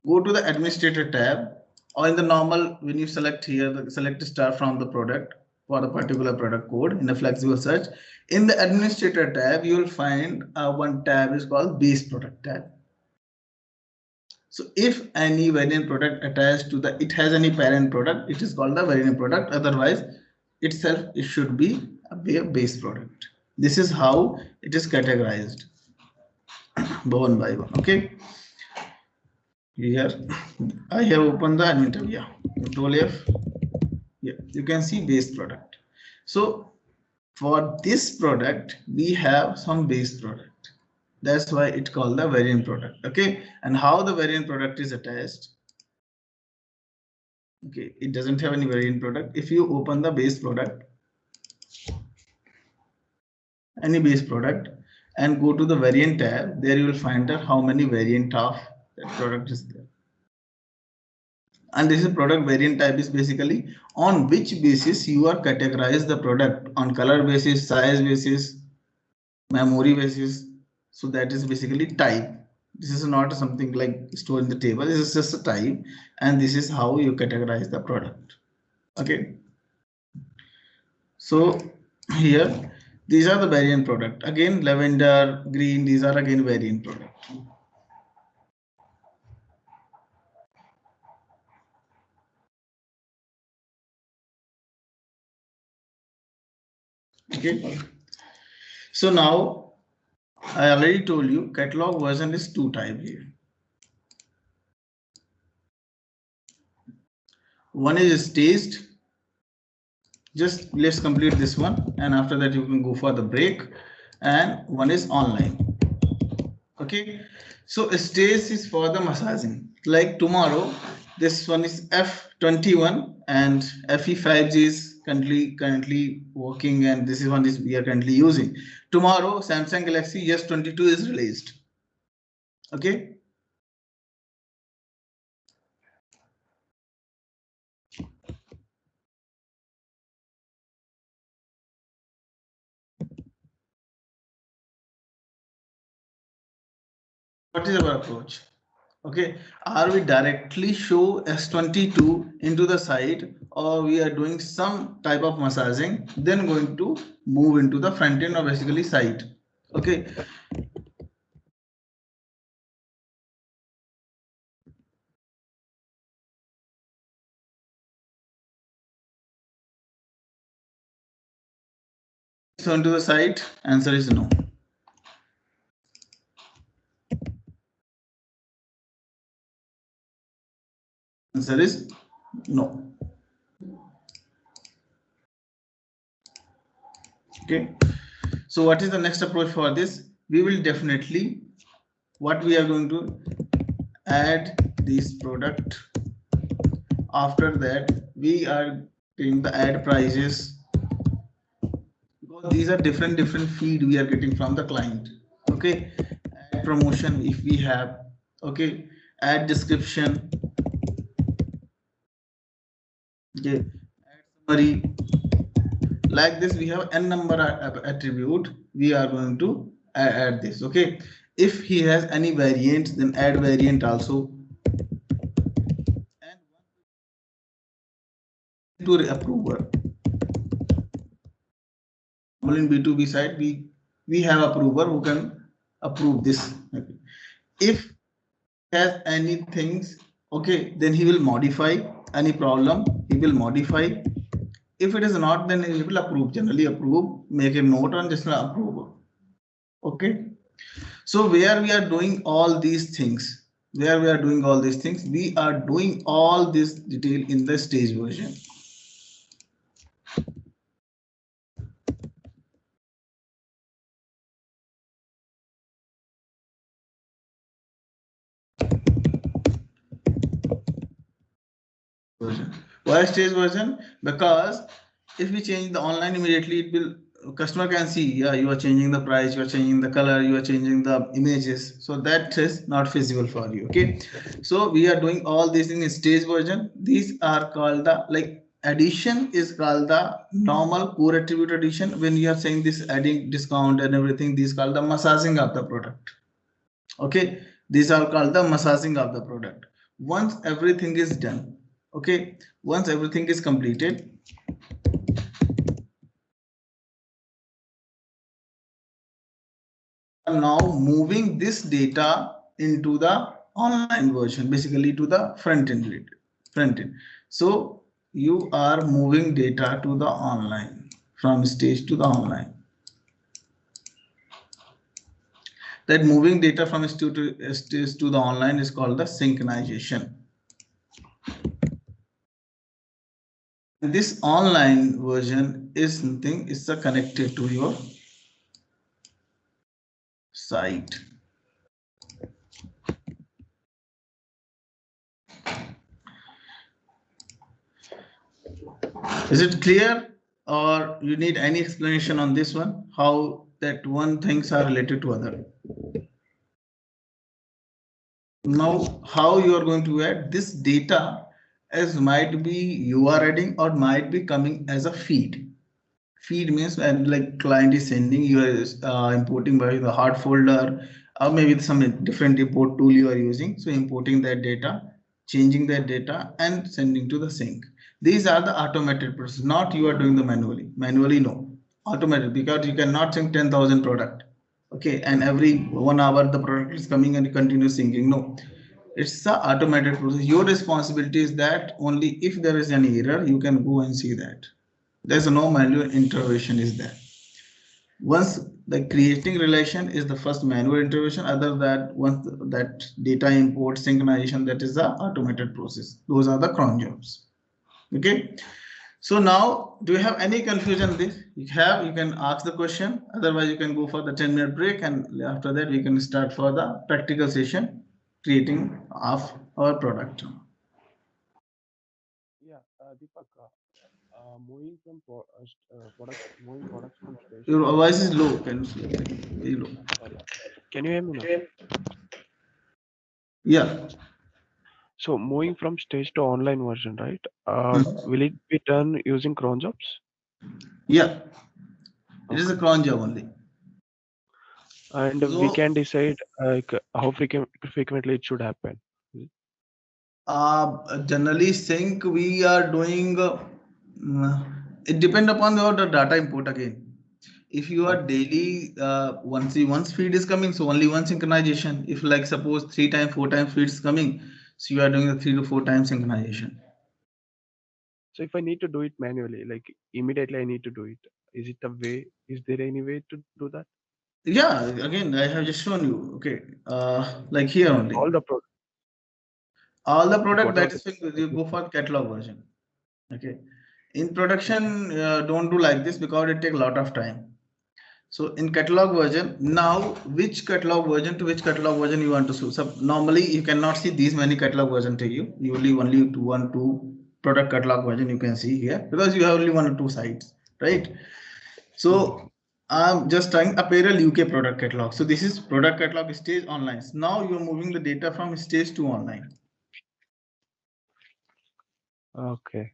Go to the administrator tab, or in the normal, when you select here, select star from the product for the particular product code in a flexible search. In the administrator tab, you will find one tab is called base product tab. So if any variant product attached to it has any parent product, it is called the variant product. Otherwise, itself it should be a base product. This is how it is categorized one by one. Okay. Here I have opened the admin tab. Yeah, Control F. Yeah, you can see base product. So for this product, we have some base product. That's why it's called the variant product. Okay, and how the variant product is attached? Okay, it doesn't have any variant product. If you open the base product, any base product, and go to the variant tab, there you will find out how many variant of that product is there. And this is product variant type is basically on which basis you are categorize the product, on color basis, size basis, memory basis. So that is basically type. This is not something like store in the table. This is just a type, and this is how you categorize the product. Okay. So here, these are the variant product. Again, lavender, green, these are again variant product. Okay. So now I already told you catalog version is two type here. One is staged. Just let's complete this one, and after that you can go for the break. And one is online. Okay, so stage is for the massaging. Like tomorrow, this one is F21 and FE5G is currently working, and this is one is we are currently using. Tomorrow, Samsung Galaxy S22 is released. Okay. What is our approach? Okay, are we directly show S22 into the site, or we are doing some type of massaging, then going to move into the front end or basically site? Okay. So into the site, answer is no. Answer is no. Okay. So what is the next approach for this? We will definitely, what we are going to add this product. After that, we are getting the add prices, because these are different feed we are getting from the client. Okay, add promotion if we have. Okay, add description. Okay, add summary. Like this, we have n number attribute. We are going to add this. Okay, if he has any variant, then add variant also. And to approver. In B2B side, we have approver who can approve this. Okay. If has any things, okay, then he will modify. Any problem, he will modify. If it is not, then he will approve. Generally approve, make a note on just approve. Okay. So where we are doing all these things, we are doing all this detail in the stage version. Why stage version? Because if we change the online immediately, it will customer can see, yeah, you are changing the price, you are changing the color, you are changing the images. So that is not feasible for you. Okay, so we are doing all these in stage version. These are called the like addition is called the normal core attribute addition. When you are saying this adding discount and everything, these called the massaging of the product. Okay, these are called the massaging of the product. Once everything is done, okay, once everything is completed, now moving this data into the online version, basically to the front end. So you are moving data to the online, from stage to the online. That moving data from stage to the online is called the synchronization. This online version is something is connected to your site. Is it clear, or you need any explanation on this one? How that one things are related to other? Now, how you are going to add this data, as might be you are adding or might be coming as a feed. Feed means when like client is sending, you are importing by the hard folder, or maybe some different import tool you are using. So importing that data, changing that data, and sending to the sink. These are the automated process, not you are doing the manually. Manually, no. Automated, because you cannot sync 10,000 product. Okay, and every 1 hour the product is coming and continue syncing. No, it's the automated process. Your responsibility is that only if there is any error, you can go and see that. There's no manual intervention is there. Once the creating relation is the first manual intervention, other that once that data import synchronization, that is the automated process. Those are the cron jobs. Okay. So now, do you have any confusion this? You can ask the question. Otherwise, you can go for the 10-minute break, and after that, we can start for the practical session, creating of our product. Yeah, Deepak, moving from moving products from stage. Your voice is low. Can you speak very low? Sorry. Can you hear me now? Yeah. So moving from stage to online version, right? Will it be done using cron jobs? Yeah. It is a cron job only. And So, we can decide like how frequently it should happen. generally sync we are doing, it depends upon the data import again. If you are daily, once feed is coming, so only one synchronization. If like suppose 3 times 4 times feed is coming, so you are doing the 3 to 4 times synchronization. So if I need to do it manually, like immediately I need to do it. Is it a way? Is there any way to do that? Yeah, again I have just shown you. Okay, like here only. All the product. That is you go for catalog version. Okay, in production, don't do like this because it takes a lot of time. So in catalog version, now which catalog version to which catalog version you want to choose. So normally you cannot see these many catalog version to you. You only two product catalog version you can see here because you have only 1 or 2 sites, right? So I'm just trying apparel UK product catalog. So this is product catalog stage online. So now you're moving the data from stage to online. Okay.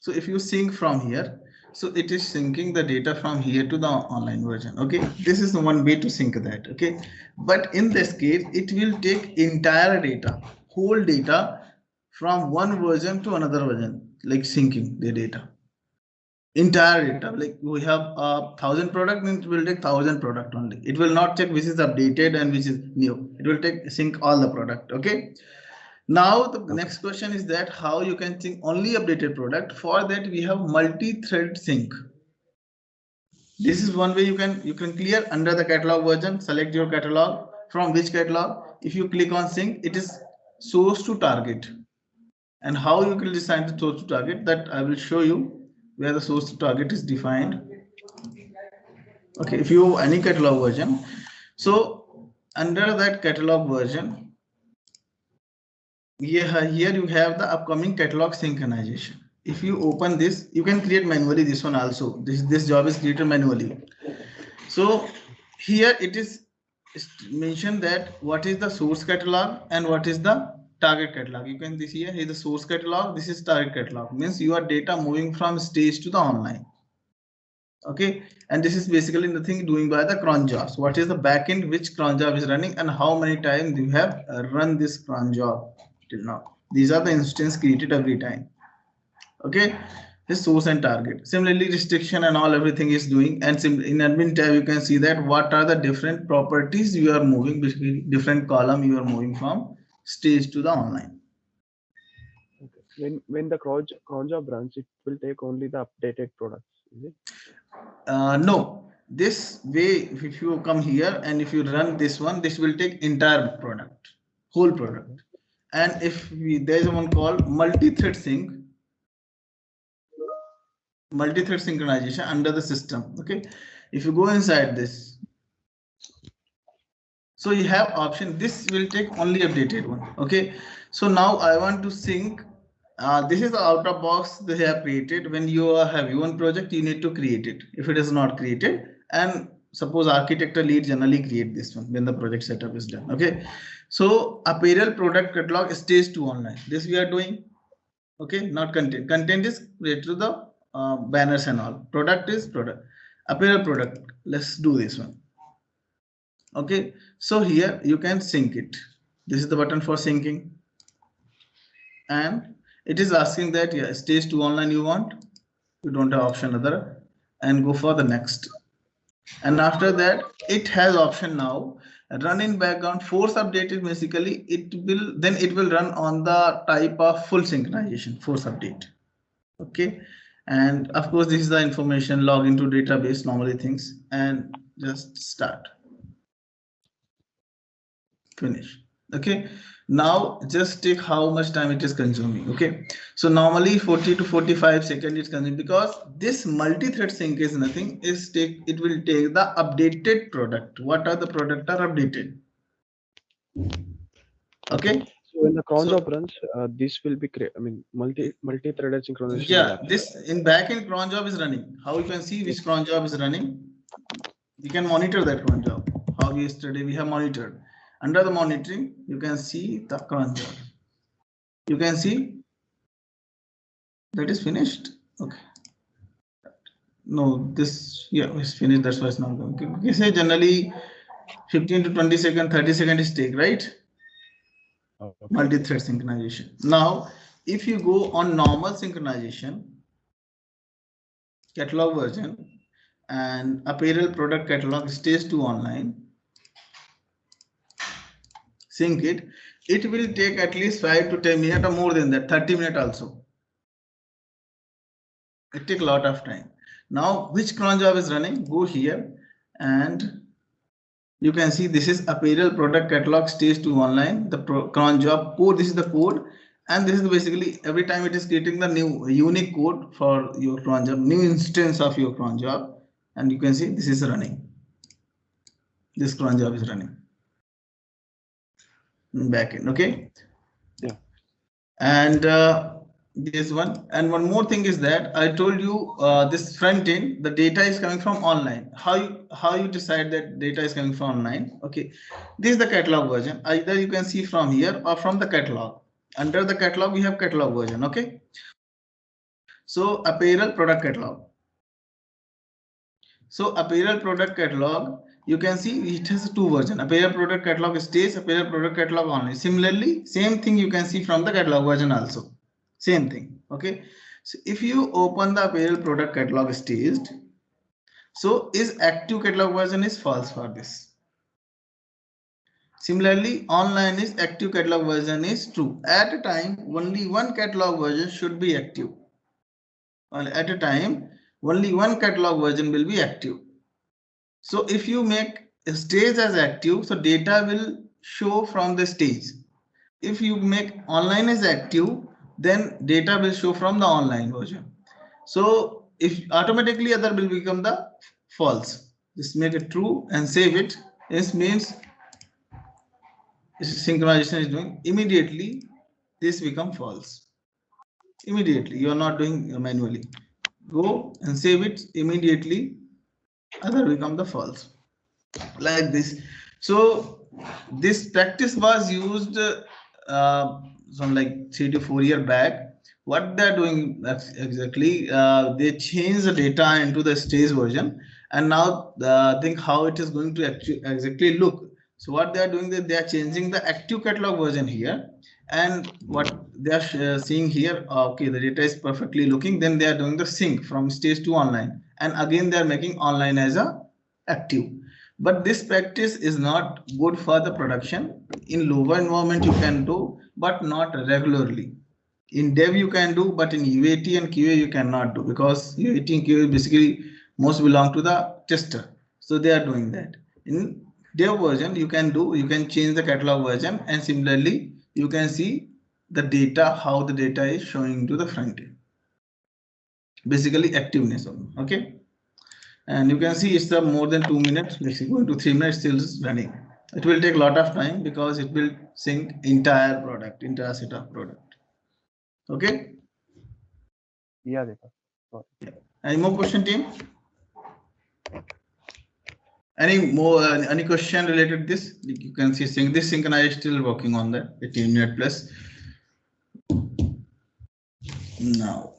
So if you sync from here, so it is syncing the data from here to the online version. Okay, this is the one way to sync that. Okay, but in this case, it will take entire data, whole data from one version to another version, like syncing the data. Entire data, like we have 1,000 product, then it will take 1,000 product only. It will not check which is updated and which is new. It will take sync all the product. Okay. Now the next question is that how you can sync only updated product. For that we have multi-thread sync. This is one way you can clear under the catalog version. Select your catalog, from which catalog. If you click on sync, it is source to target. And how you can decide the source to target, that I will show you where the source to target is defined. Okay, if you have any catalog version, so under that catalog version, here you have the upcoming catalog synchronization. If you open this, you can create manually this one also. This job is created manually. So here it is mentioned that what is the source catalog and what is the target catalog. You can see here is the source catalog. This is target catalog. Means your data moving from stage to the online. Okay, and this is basically nothing doing by the cron jobs. What is the backend which cron job is running and how many times you have run this cron job till now. These are the instance created every time. Okay, this source and target. Similarly, restriction and all everything is doing. And in admin tab, you can see that what are the different properties you are moving, basically different column you are moving from stage to the online. Okay. When the cron job runs, it will take only the updated products, is it? No, this way, if you come here and if you run this one, this will take entire product, whole product. And if there's one called multi-thread synchronization under the system. Okay, if you go inside this, so you have option. This will take only updated one. Okay, so now I want to sync. This is the out of box they have created. When you have your own project, you need to create it. If it is not created, and suppose architect lead generally create this one when the project setup is done. Okay, so apparel product catalog stage 2 online. This we are doing. Okay, not content. Content is related to the banners and all. Product is product, apparel product. Let's do this one. Okay, so here you can sync it. This is the button for syncing, and it is asking that, yeah, stage 2 online you want, you don't have option other, and go for the next. And after that it has option now run in background force updated. Basically it will run on the type of full synchronization force update. Okay, and of course this is the information, log into database, normally things, and just start, finish. Okay, now just take how much time it is consuming. Okay, so normally 40 to 45 seconds it's consuming, because this multi-thread sync is nothing, it will take the updated product. What are the product are updated? Okay, So when the cron job runs, this will be multi-threaded synchronization will yeah, happen. this in backend cron job is running. How you can see which cron job is running? We can monitor that cron job. How yesterday we have monitored. Under the monitoring, you can see the cron job. You can see that is finished. Okay. No, this, yeah, is finished. That's why it's not going. Okay, say generally 15 to 20 seconds, 30 seconds is take, right? Okay. Multi-thread synchronization. Now, if you go on normal synchronization, catalog version, and apparel product catalog stage 2 online, sync it, it will take at least 5 to 10 minutes or more than that, 30 minutes also. It takes a lot of time. Now, which cron job is running? Go here and you can see this is apparel product catalog stage 2 online, the cron job code. This is the code, and this is basically every time it is creating the new unique code for your cron job, new instance of your cron job, and you can see this is running. This cron job is running backend. Okay. Yeah. And this one, and one more thing is that I told you this front end, the data is coming from online. How you decide that data is coming from online? Okay, this is the catalog version. Either you can see from here or from the catalog. Under the catalog we have catalog version. Okay, so apparel product catalog. So apparel product catalog, you can see it has two versions: apparel product catalog stage, apparel product catalog online. Similarly, same thing you can see from the catalog version also. Same thing. Okay, so if you open the apparel product catalog staged, so is active catalog version is false for this. Similarly, online is active catalog version is true. At a time, only one catalog version should be active. At a time, only one catalog version will be active. So if you make a stage as active, so data will show from the stage. If you make online as active, then data will show from the online version. So if automatically other will become the false. Just make it true and save it. This means synchronization is doing immediately. This become false. Immediately, you are not doing manually. Go and save it immediately. Other become the false. Like this. So this practice was used some like 3 to 4 years back. What they're doing exactly, they change the data into the stage version, and now think how it is going to actually exactly look. So what they are doing, they are changing the active catalog version here, and what they are seeing here, okay, the data is perfectly looking. Then they are doing the sync from stage to online, and again they are making online as a active. But this practice is not good for the production. In lower environment you can do, but not regularly. In dev you can do, but in UAT and QA you cannot do, because UAT and QA basically most belong to the tester. So they are doing that. In dev version you can do, you can change the catalog version, and similarly you can see the data, how the data is showing to the front end. Basically activeness of them. Okay. And you can see it's the more than 2 minutes. Let's see, going to 3 minutes, still is running. It will take a lot of time because it will sync entire product, entire set of product. Okay. Yeah, Deepak. Any more question, team? Any question related to this? You can see this synchronized still working on that 18 minute plus. Now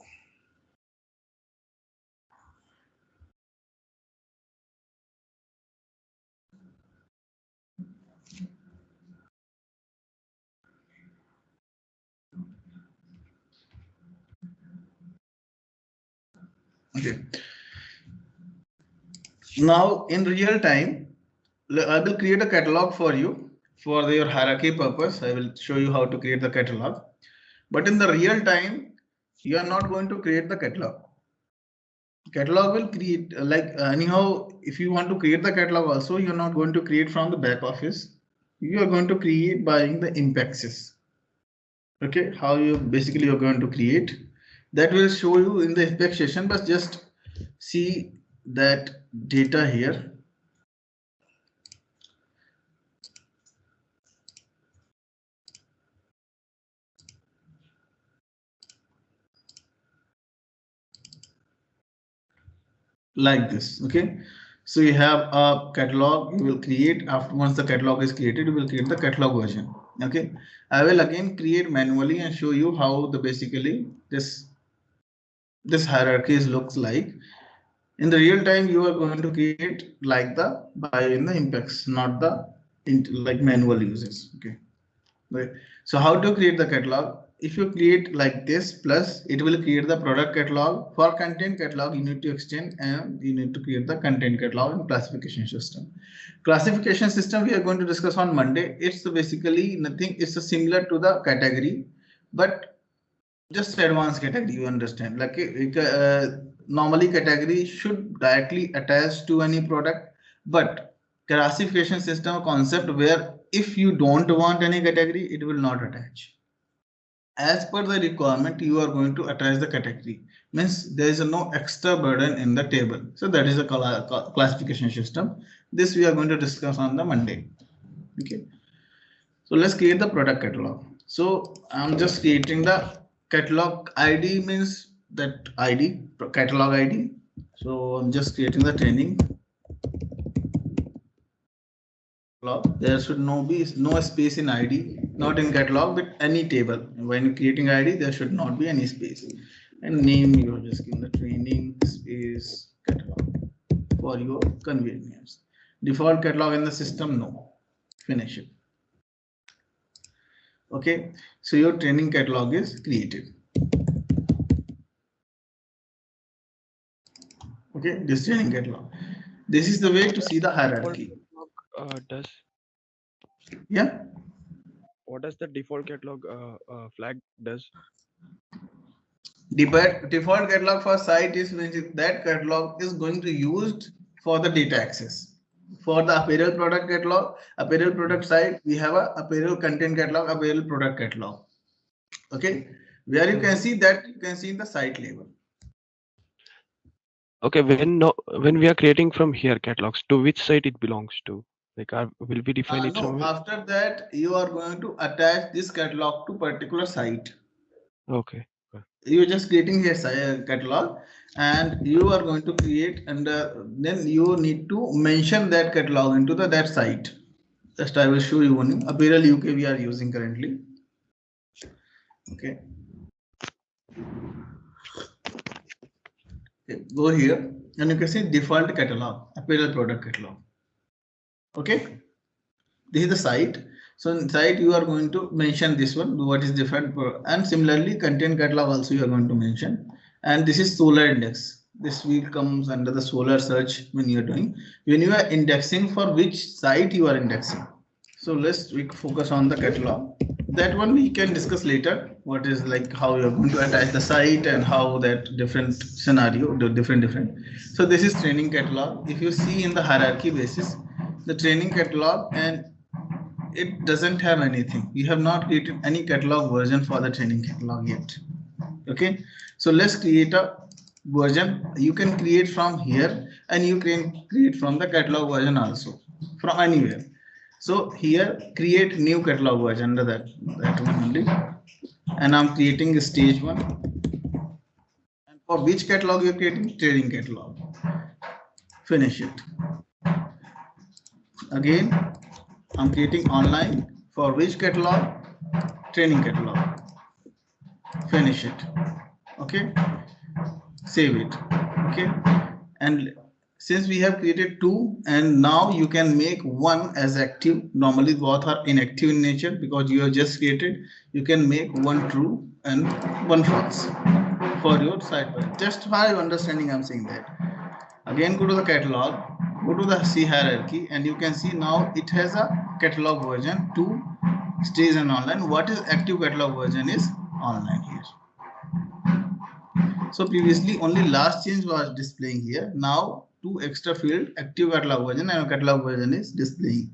Okay. Now in real time, I will create a catalog for you for your hierarchy purpose. I will show you how to create the catalog. But in the real time, you are not going to create the catalog. Catalog will create anyhow. If you want to create the catalog also, you're not going to create from the back office. You are going to create by the impexes. Okay, how you basically you're going to create that will show you in the impex session, but just see that data here. Like this. Okay, so you have a catalog you will create. After once the catalog is created, you will create the catalog version. Okay, I will again create manually and show you how the basically this hierarchies looks like. In the real time, you are going to create like the by in the impacts, not the like manual uses. Okay, right. So how to create the catalog? If you create like this, plus it will create the product catalog. For content catalog, you need to extend and you need to create the content catalog and classification system. Classification system we are going to discuss on Monday. It's basically nothing. It's similar to the category, but just advanced category. You understand? Like normally category should directly attach to any product, but classification system concept where if you don't want any category, it will not attach. As per the requirement, you are going to attach the category. Means there is no extra burden in the table. So that is a classification system. This we are going to discuss on the Monday. Okay. So let's create the product catalog. So I'm just creating the catalog ID, means that ID, catalog ID. So I'm just creating the training. There should be no space in ID, not in catalog, but any table. When creating ID, there should not be any space. And name, you are just giving the training space catalog for your convenience. Default catalog in the system, no. Finish it. Okay, so your training catalog is created. Okay, this training catalog. This is the way to see the hierarchy. Yeah. What does the default catalog flag does? Default catalog for site is that catalog is going to used for the data access. For the apparel product catalog, apparel product site, we have a apparel content catalog, apparel product catalog. Okay, where you can see that you can see in the site label. Okay, when we are creating from here catalogs, to which site it belongs to? Like, will we define it somewhere? After that, you are going to attach this catalog to particular site. Okay. You're just creating a catalog and you are going to create, and then you need to mention that catalog into that site. Just I will show you one. Apparel UK we are using currently. Okay. Go here and you can see default catalog, apparel product catalog. Okay, this is the site. So in site you are going to mention this one, what is different, and similarly content catalog also you are going to mention. And this is solar index. This will comes under the solar search when you are doing, when you are indexing, for which site you are indexing. So let's focus on the catalog. That one we can discuss later. What is like how you're going to attach the site and how that different scenario, the different. So this is training catalog. If you see in the hierarchy basis, the training catalog, and it doesn't have anything. You have not created any catalog version for the training catalog yet. Okay, so let's create a version. You can create from here and you can create from the catalog version also, from anywhere. So here create new catalog version under that one only, and I'm creating a stage 1. And for which catalog you're creating? Training catalog. Finish it. Again, I'm creating online, for which catalog? Training catalog. Finish it. Okay, save it. Okay, and since we have created 2 and now you can make 1 as active. Normally both are inactive in nature because you have just created. You can make 1 true and 1 false. for your site. Just for your understanding, I'm saying that. Again, go to the catalog, go to the C hierarchy, and you can see now it has a catalog version 2 stays and online. What is active catalog version is online here. So previously only last change was displaying here. Now 2 extra field active catalog version and catalog version is displaying.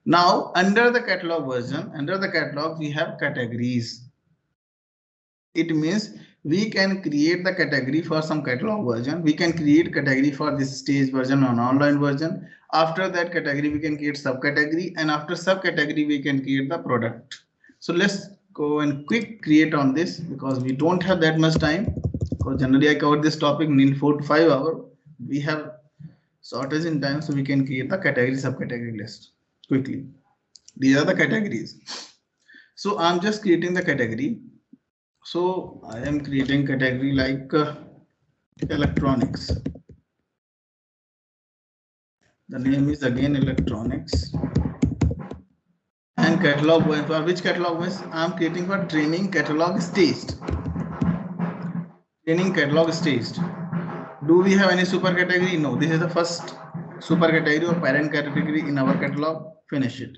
Now under the catalog version, under the catalog we have categories. It means we can create the category for some catalog version. We can create category for this stage version or online version. After that category, we can create subcategory, and after subcategory, we can create the product. So let's go and quick create on this because we don't have that much time. Because generally I covered this topic in 4 to 5 hours. We have shortage in time, so we can create the category subcategory list quickly. These are the categories. So I'm just creating the category. So I am creating category like electronics. The name is again electronics. And catalog, for which catalog was I'm creating for training catalog staged. Training catalog staged. Do we have any super category? No, this is the first super category or parent category in our catalog. Finish it.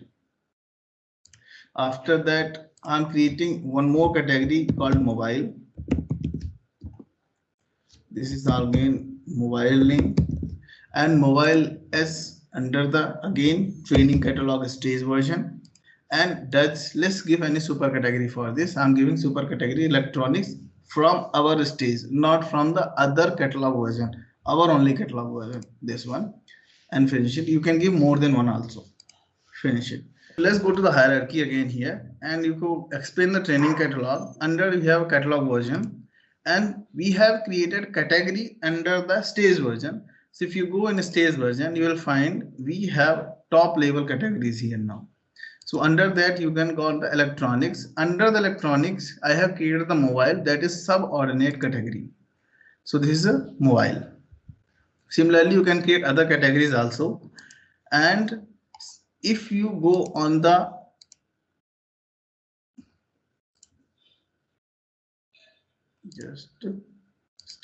After that, I'm creating one more category called mobile. This is again mobile name, and mobile is under the again training catalog stage version. And let's give any super category for this. I'm giving super category electronics from our stage, not from the other catalog version, our only catalog version, this one, and finish it. You can give more than one also. Finish it. Let's go to the hierarchy again here, and you go explain the training catalog. Under we have catalog version, and we have created category under the stage version. So if you go in a stage version, you will find we have top level categories here now. So under that you can go on the electronics. Under the electronics, I have created the mobile, that is subordinate category. So this is a mobile. Similarly, you can create other categories also. And if you go on the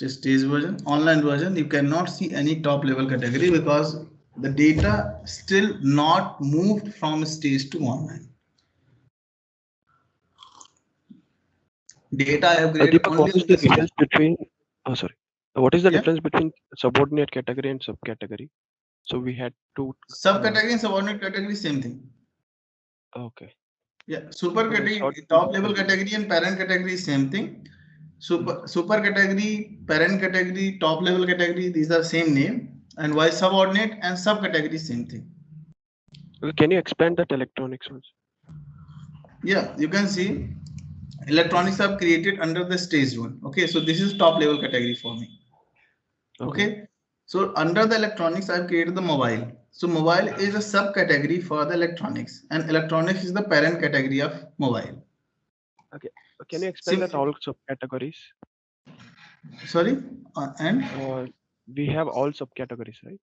stage version, online version, you cannot see any top level category because the data still not moved from stage to online. Data I have created Deepak, only what is the difference between what is the difference between subordinate category and subcategory? So we had two subcategory and subordinate category, same thing. Okay. Yeah, super category, top level category and parent category, same thing. Super category, parent category, top level category, these are same name. And why subordinate and subcategory, same thing. Can you expand that electronics ones? Yeah, you can see electronics are created under the stage one. Okay, so this is top level category for me. Okay. So under the electronics, I've created the mobile. So mobile is a subcategory for the electronics, and electronics is the parent category of mobile. Okay. Can you explain that all subcategories? Sorry, and we have all subcategories, right?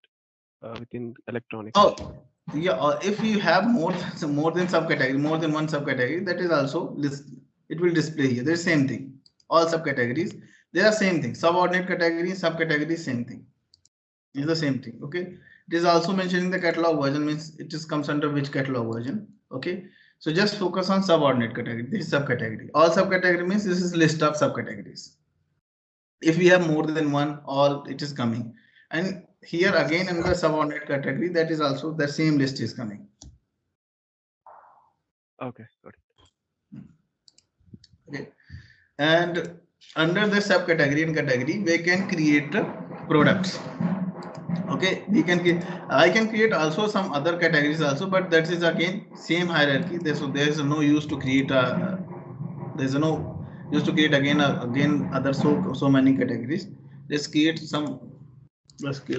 Within electronics. Oh, yeah. If you have more than subcategory, more than one subcategory, that is also it will display here. There's same thing. All subcategories, they are same thing. Subordinate category, subcategory, same thing. It's the same thing. Okay. It is also mentioning the catalog version, means it just comes under which catalog version. Okay. So just focus on subordinate category. This is subcategory. All subcategory means this is list of subcategories. If we have more than one, all it is coming. And here again in the subordinate category, that is also the same list is coming. Okay, got it. Okay. And under the subcategory and category, we can create products. Okay, we can I can create also some other categories also, but that is again same hierarchy. There is no use to create there's no use to create again other so many categories. Let's create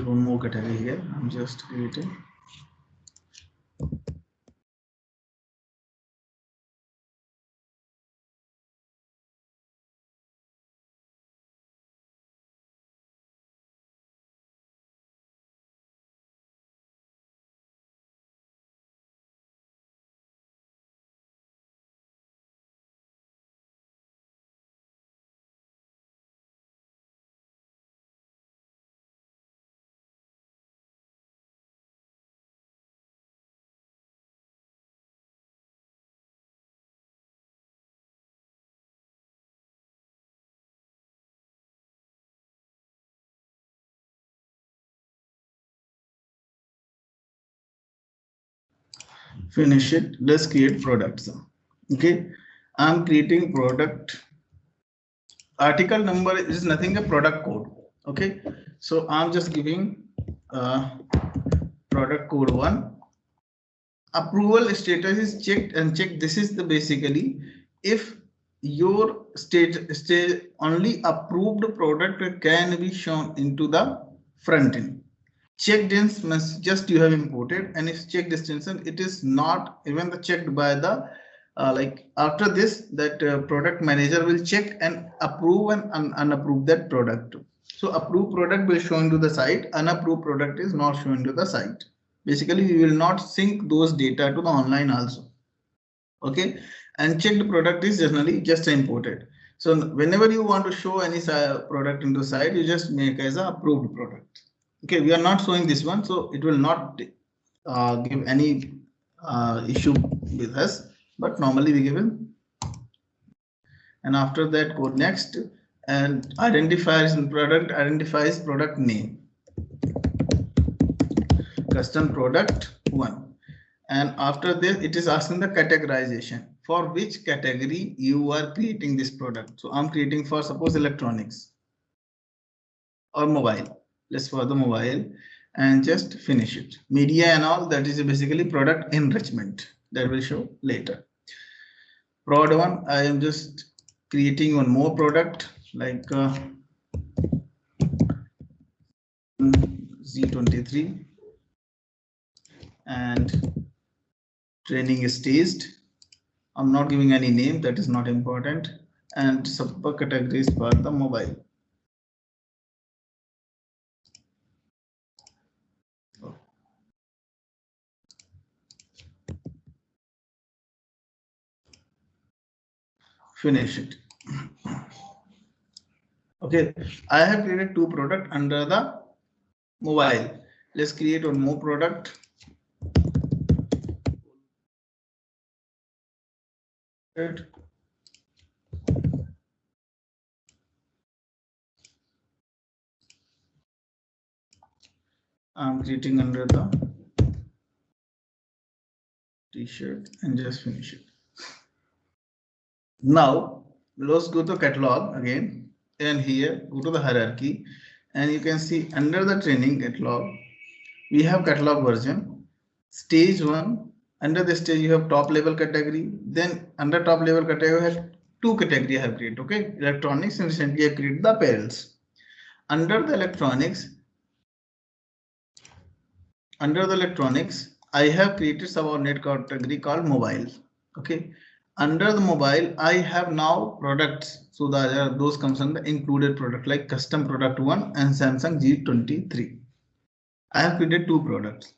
one more category here. I'm just creating. Finish it. Let's create products. Okay, I'm creating product. Article number is nothing, a product code. Okay, so I'm just giving product code 1. Approval status is checked and checked. This is the basically if your state only approved product can be shown into the front end. Checked ins means just you have imported, and if checked extension, it is not even the checked by the like after this that product manager will check and approve and unapprove that product. So approved product will show into the site, unapproved product is not shown to the site. Basically, we will not sync those data to the online also. Okay, and checked product is generally just imported. So whenever you want to show any product into site, you just make as a approved product. Okay, we are not showing this one, so it will not give any issue with us, but normally we give it. And after that, go next and identifies product name, custom product 1. And after this, it is asking the categorization for which category you are creating this product. So I'm creating for suppose electronics or mobile. Let's for the mobile and just finish it. Media and all, that is basically product enrichment that will show later. Prod 1, I am just creating one more product like Z23 and training is staged. I'm not giving any name, that is not important, and subcategories for the mobile. Finish it. Okay, I have created 2 products under the mobile. Let's create one more product. I'm creating under the t-shirt and just finish it. Now let's go to catalog again, and here go to the hierarchy, and you can see under the training catalog we have catalog version stage 1. Under the stage you have top level category, then under top level category you have 2 category I have created. Okay, electronics, and recently I have created the apparels. Under the electronics I have created subordinate category called mobile. Okay, under the mobile I have now products, so those comes under included product like custom product 1 and Samsung G23. I have created 2 products.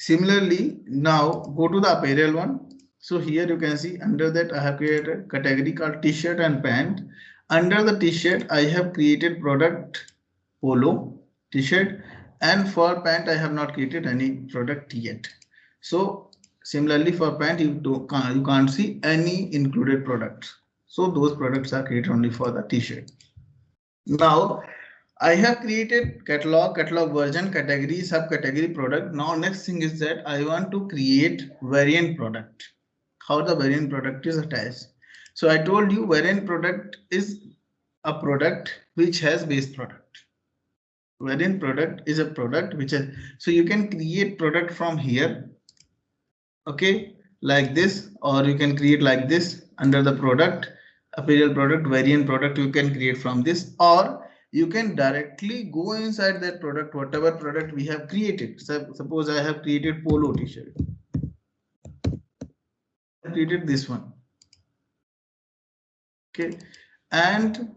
Similarly, now go to the apparel one. So here you can see under that I have created a category called t-shirt and pant. Under the t-shirt I have created product polo t-shirt, and for pant I have not created any product yet. So similarly for pant you can't see any included products. So those products are created only for the t-shirt. Now I have created catalog version, category, subcategory, product. Now next thing is that I want to create variant product. How the variant product is attached. So I told you variant product is a product which has base product. Variant product is a product which has, so you can create product from here. Okay, like this, or you can create like this under the product, apparel product, variant product you can create from this, or you can directly go inside that product, whatever product we have created. So suppose I have created polo t-shirt. I created this one. Okay, and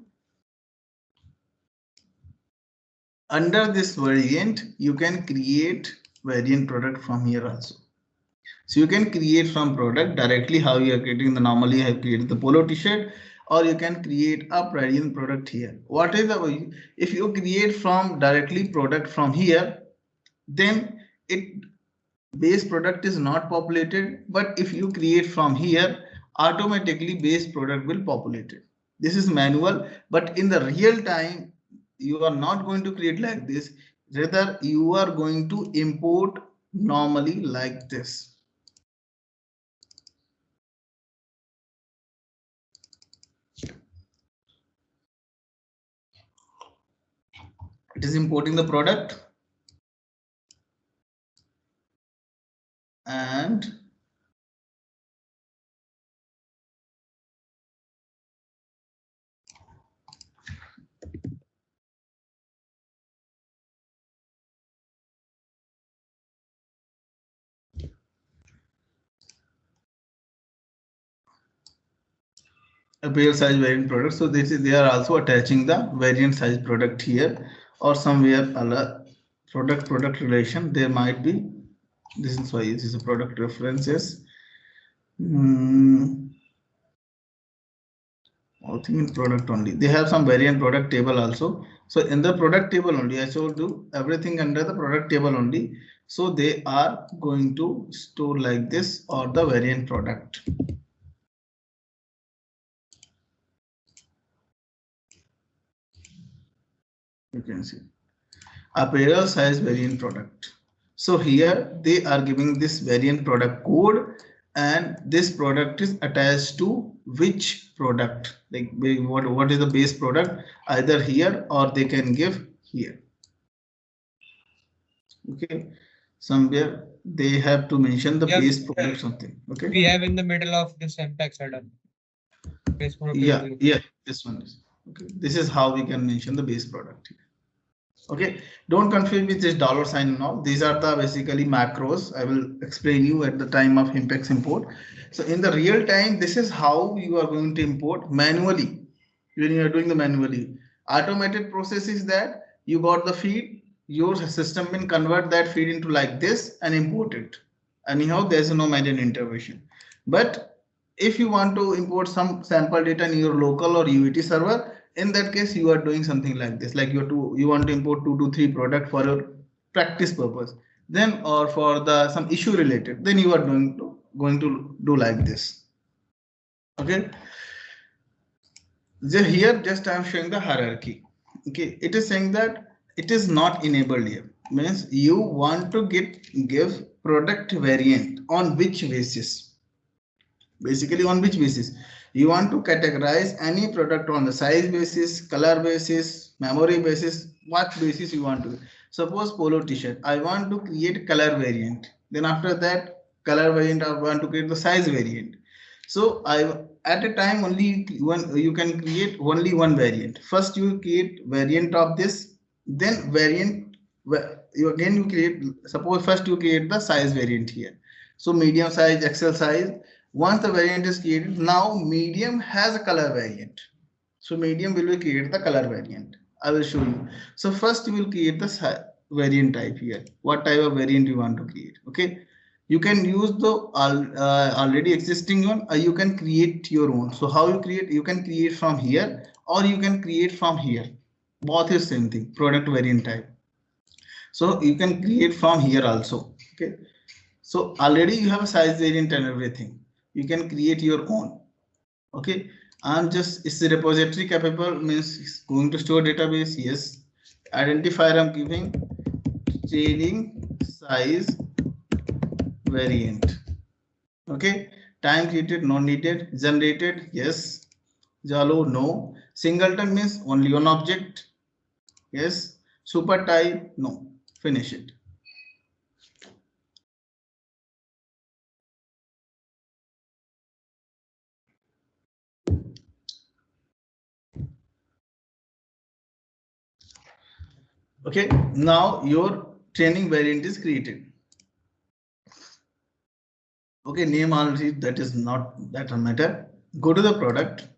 under this variant, you can create variant product from here also. So you can create from product directly how you are creating the normally I have created the polo t-shirt, or you can create a variant product here. What is the, if you create from directly product from here, then it base product is not populated, but if you create from here, automatically base product will populate it. This is manual, but in the real time you are not going to create like this, rather you are going to import normally like this. It is importing the product and a pair size variant product. So this is, they are also attaching the variant size product here, or somewhere product relation there might be. This is why this is a product references. I think in product only they have some variant product table also. So in the product table only, I showed you everything under the product table only. So they are going to store like this, or the variant product. You can see apparel size variant product. So here they are giving this variant product code, and this product is attached to which product, like what is the base product, either here or they can give here. Okay, somewhere they have to mention the base product something. Okay, we have in the middle of this syntax header. Yeah, this one is okay. This is how we can mention the base product here. Okay, don't confuse with this dollar sign and all. These are the basically macros. I will explain you at the time of Impex import. So in the real time, this is how you are going to import manually. When you are doing the manually, automated process is that you got the feed, your system will convert that feed into like this and import it. Anyhow, there's no manual intervention. But if you want to import some sample data in your local or UET server, in that case you are doing something like this, like you want to import 2 to 3 product for your practice purpose, then or for the some issue related, then you are going to do like this. Okay, so here just I am showing the hierarchy. Okay, it is saying that it is not enabled here, means you want to give product variant on which basis. Basically, on which basis you want to categorize any product, on the size basis, color basis, memory basis, what basis you want to. Suppose polo t-shirt, I want to create color variant, then after that color variant I want to create the size variant. So I at a time only one, you can create only one variant. First you create variant of this, then variant you create, suppose first you create the size variant here. So medium size, XL size. Once the variant is created, now medium has a color variant. So medium will create the color variant. I will show you. So first you will create the variant type here. What type of variant you want to create? Okay. You can use the already existing one, or you can create your own. So how you create? You can create from here, or you can create from here. Both is same thing, product variant type. So you can create from here also. Okay. So already you have a size variant and everything. You can create your own. Okay, I'm just, it's a repository capable, means it's going to store database. Yes, identifier I'm giving training size variant. Okay, time created, non needed, generated, yes, Jalo, no, singleton means only one object, yes, super type, no, finish it. Okay, now your training variant is created. Okay, name already, that is not that matter. Go to the product.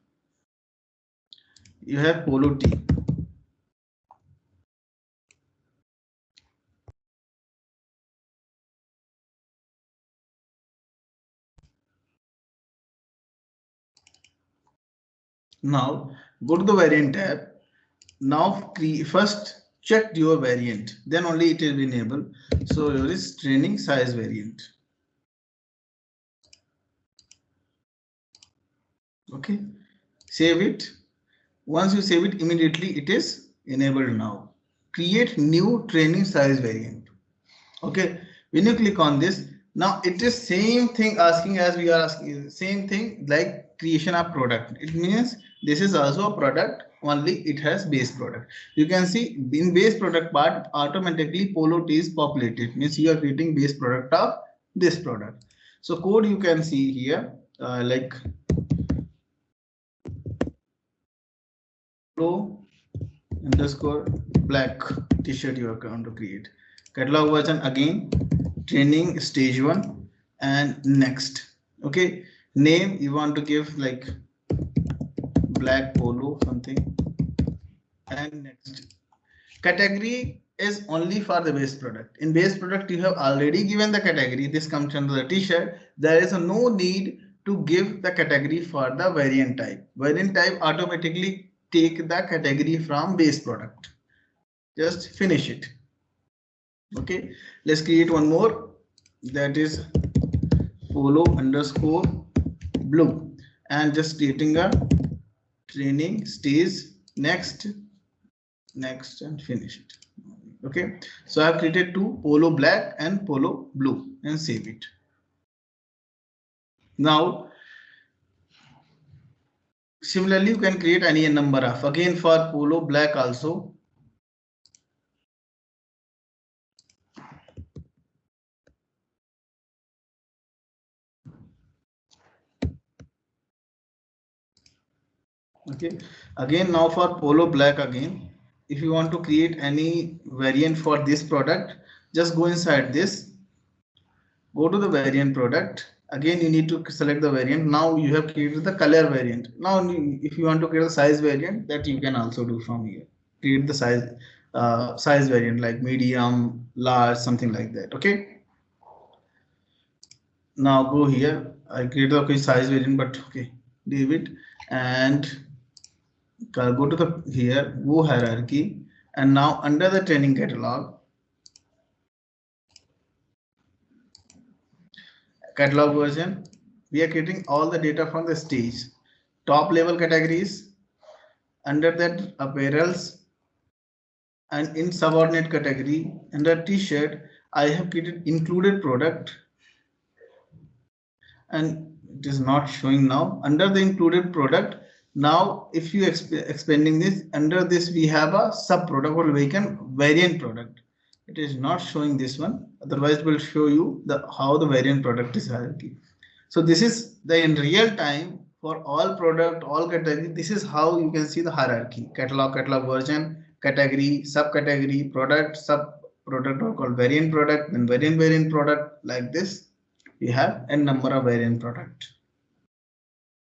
You have polo T. Now go to the variant tab. Now first check your variant, then only it will be enabled. So here is training size variant. Okay, save it. Once you save it, immediately it is enabled. Now create new training size variant. Okay, when you click on this, now it is same thing asking as we are asking, same thing like creation of product. It means this is also a product only it has base product. You can see in base product part automatically Polo T is populated, means you are creating base product of this product. So code you can see here like Polo underscore black t-shirt you are going to create. Catalog version again, training stage 1 and next. Okay, name you want to give like black polo something, and next. Category is only for the base product. In base product you have already given the category, this comes under the t-shirt. There is no need to give the category for the variant type. Variant type automatically take the category from base product. Just finish it. Okay, let's create one more, that is polo underscore blue, and just creating a training stage next and finish it. Okay, so I have created two, polo black and polo blue, and save it. Now similarly you can create any number of, again for polo black also. Okay, again now for polo black again, if you want to create any variant for this product, just go inside this, go to the variant product. Again you need to select the variant. Now you have created the color variant. Now if you want to create a size variant, that you can also do from here. Create the size variant like medium, large, something like that. Okay, now go here. I created a size variant, but okay, leave it, and go to the here, go hierarchy, and now under the training catalog version, we are creating all the data from the stage. Top level categories, under that apparels, and in subordinate category under t-shirt I have created included product, and it is not showing now. Under the included product, now if you expanding this, under this we have a sub product or variant product. It is not showing this one, otherwise it will show you how the variant product is hierarchy. So this is the in real time for all product, all category. This is how you can see the hierarchy: catalog version, category, subcategory, product, sub product are called variant product, then variant product. Like this we have n number of variant product.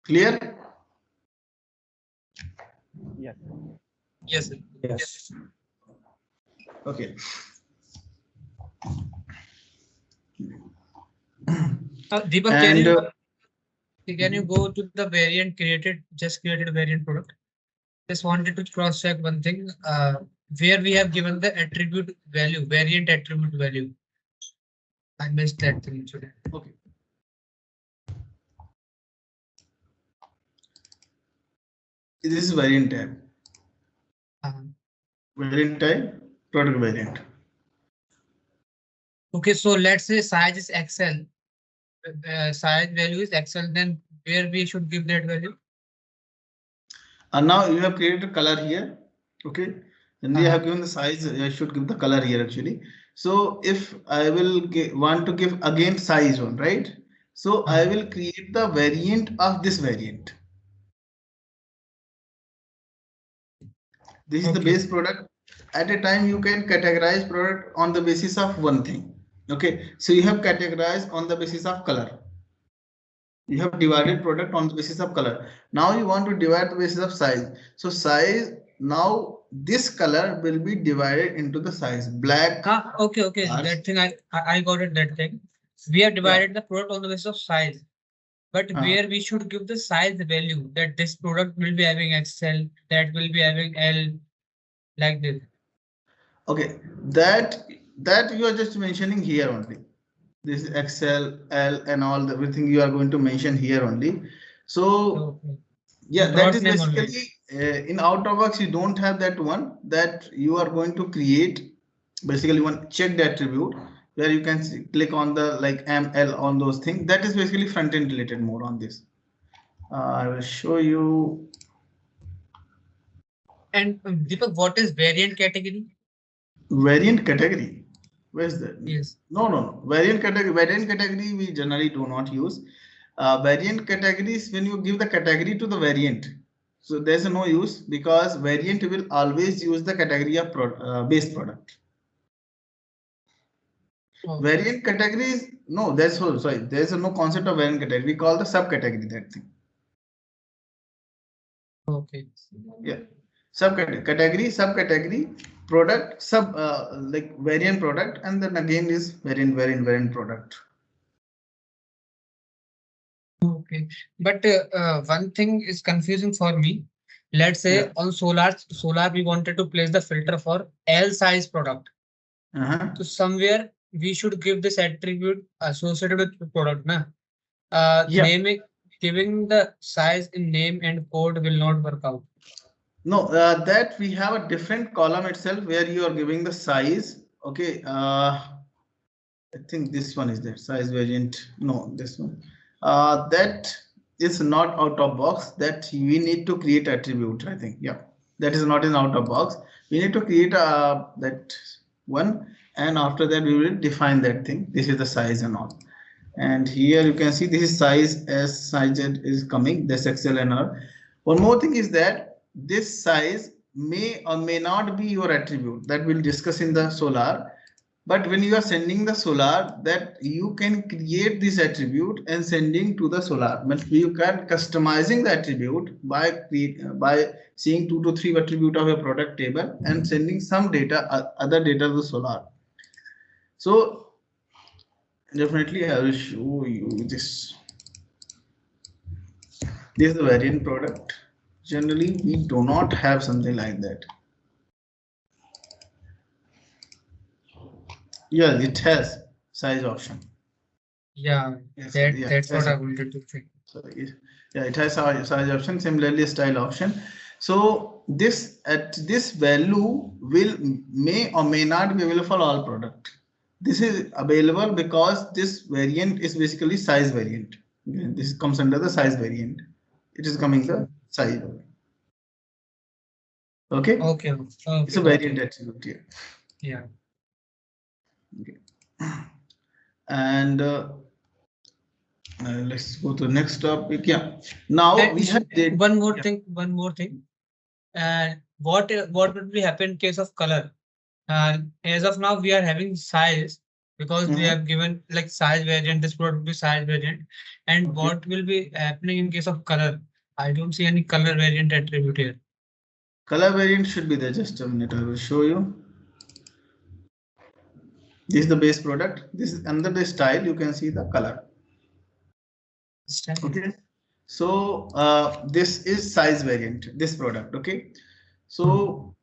Clear? Yes. Yes, sir. Yes. Okay. Deepak, can you go to the variant created, just created variant product? Just wanted to cross check one thing, where we have given the attribute value, variant attribute value. I missed that thing today. Okay. This is variant tab. Variant type, product variant. Okay, so let's say size is XL. Size value is XL, then where we should give that value? And now you have created a color here. Okay, and we have given the size. I should give the color here actually. So if I will want to give again size one, right? So I will create the variant of this variant. This is the base product. At a time you can categorize product on the basis of one thing. Okay, so you have categorized on the basis of color. You have divided product on the basis of color. Now you want to divide the basis of size. So size, now this color will be divided into the size black. Okay. Large. That thing I got it. That thing we have divided the product on the basis of size, but where we should give the size value, that this product will be having XL, that will be having L, like this. Okay, that you are just mentioning here only. This is XL, L, and all everything you are going to mention here only. So yeah, that is basically in out-of-box you don't have that one, that you are going to create basically one checked attribute where you can click on the like ML on those things. That is basically front-end related more on this. I will show you And Deepak, what is variant category? Variant category. Where's that? Yes. No. Variant category we generally do not use. Variant categories when you give the category to the variant. So there's no use because variant will always use the category of base product. Okay. Variant categories, no, there's no concept of variant category. We call the subcategory that thing. Okay. Yeah. Subcategory, product, like variant product, and then again is variant product. Okay. But one thing is confusing for me. Let's say Yeah. on solar we wanted to place the filter for L size product. So somewhere we should give this attribute associated with the product, na? Yeah. Giving the size in name and code will not work out. No, that we have a different column itself where you are giving the size. Okay. I think this one is there, size variant. No, this one. That is not out of box. That we need to create attribute. I think. Yeah, that is not in out of box. We need to create that one, and after that we will define that thing. This is the size and all. And here you can see this is size as size is coming. This XLNR. One more thing is that this size may or may not be your attribute that we'll discuss in the solar. But when you are sending the solar, that you can create this attribute and sending to the solar. But you can customizing the attribute by seeing 2 to 3 attribute of a product table and sending some data, other data to the solar. So definitely I will show you this. This is the variant product. Generally, we do not have something like that. Yeah, it has size option. Yeah, that's what I wanted to think. So, yeah, it has size option, similarly style option. So this value may or may not be available for all product. This is available because this variant is basically size variant. This comes under the size variant. It is coming the size. Okay. Okay. It's a variant attribute here. Yeah. Okay. And let's go to the next topic. Yeah. Now we have one more thing. What would be happen in case of color? As of now, we are having size because we have given like size variant. This would be size variant. And what will be happening in case of color? I don't see any color variant attribute here. Color variant should be there. Just a minute, I will show you. This is the base product. This is under the style. You can see the color. Style. Okay. So this is size variant. This product. Okay. So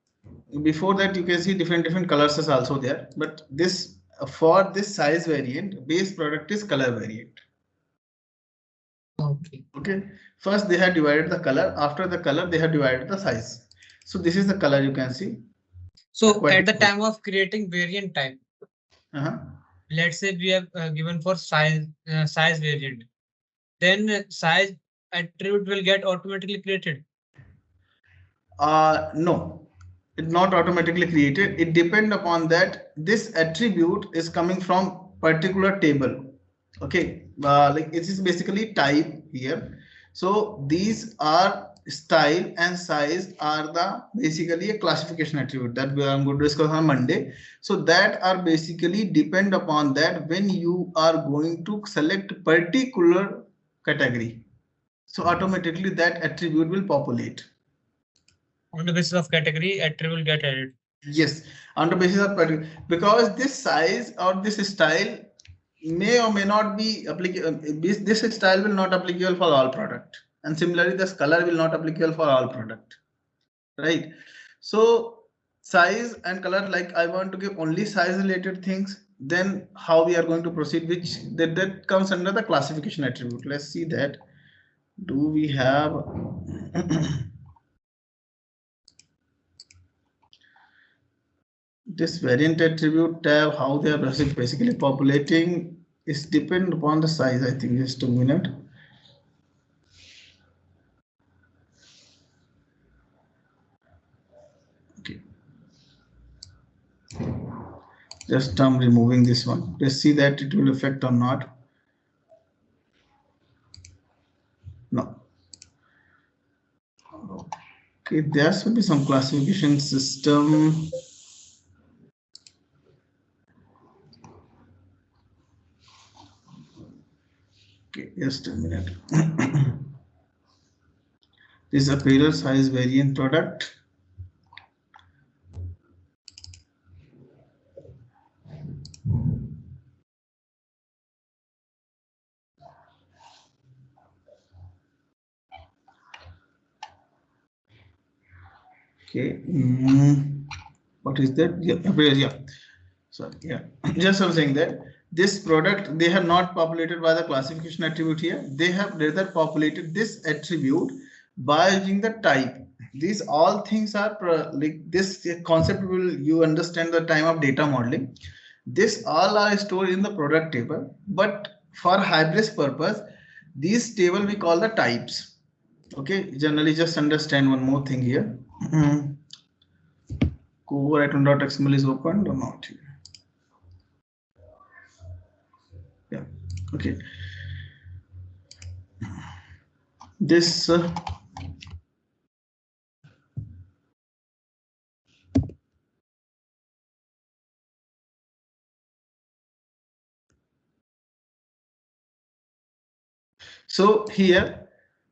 before that, you can see different colors is also there. But this for this size variant, base product is color variant. Okay. Okay. First they have divided the color. After the color, they have divided the size. So this is the color you can see. So at the time of creating variant type, let's say we have given for size variant, then size attribute will get automatically created. No, it's not automatically created. It depends upon that this attribute is coming from particular table. Okay, like it is basically type here. So these are style and size are the basically a classification attribute that we are going to discuss on Monday. So that are basically depend upon that when you are going to select particular category. So automatically that attribute will populate. On the basis of category, attribute will get added. Yes, on the basis of category, because this size or this style may or may not be applicable. This style will not applicable for all product, and similarly, this color will not applicable for all product, right? So size and color, like I want to give only size related things. Then how we are going to proceed? Which that comes under the classification attribute. Let's see that. Do we have? This variant attribute tab, how they are basically populating is depend upon the size. I think just a minute. Just I'm removing this one. Let's see that it will affect or not. No. Okay, there should be some classification system. Okay, just a minute. This apparel size variant product. Okay, what is that? Yeah, apparel, yeah. Sorry, yeah. Just I'm saying that this product, they have not populated by the classification attribute here. They have rather populated this attribute by using the type. These all things are like this concept will you understand the time of data modeling. This all are stored in the product table, but for hybrid purpose, these table we call the types. Okay, generally just understand one more thing here. Core item.xml is opened or not here? Yeah, okay. This so here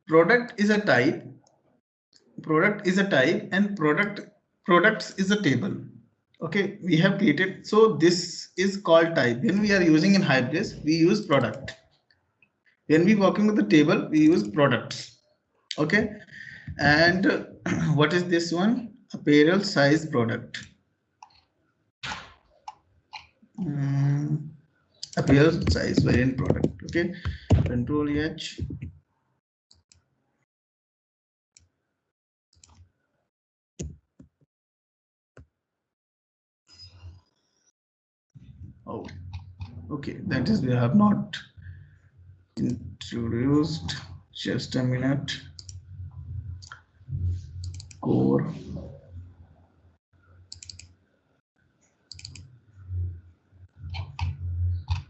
product is a type, and products is a table. Okay, we have created, so this is called type. When we are using in Hybris, we use product. When we working with the table, we use products. Okay, and what is this one? Apparel size product. Apparel size variant product. Okay, Control H. Oh, okay, that is we have not introduced. Just a minute. Core.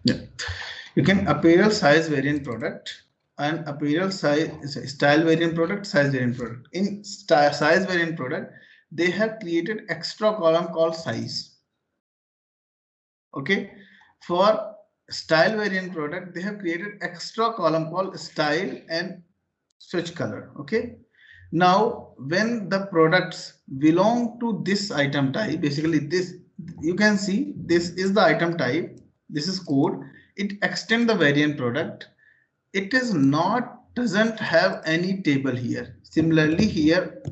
Yeah, you can apparel size variant product and apparel size style variant product, size variant product. In size variant product, they have created extra column called size. Okay, for style variant product, they have created extra column called style and switch color. Okay, now when the products belong to this item type, basically this, you can see this is the item type, this is code, it extends the variant product, it is not doesn't have any table here. Similarly here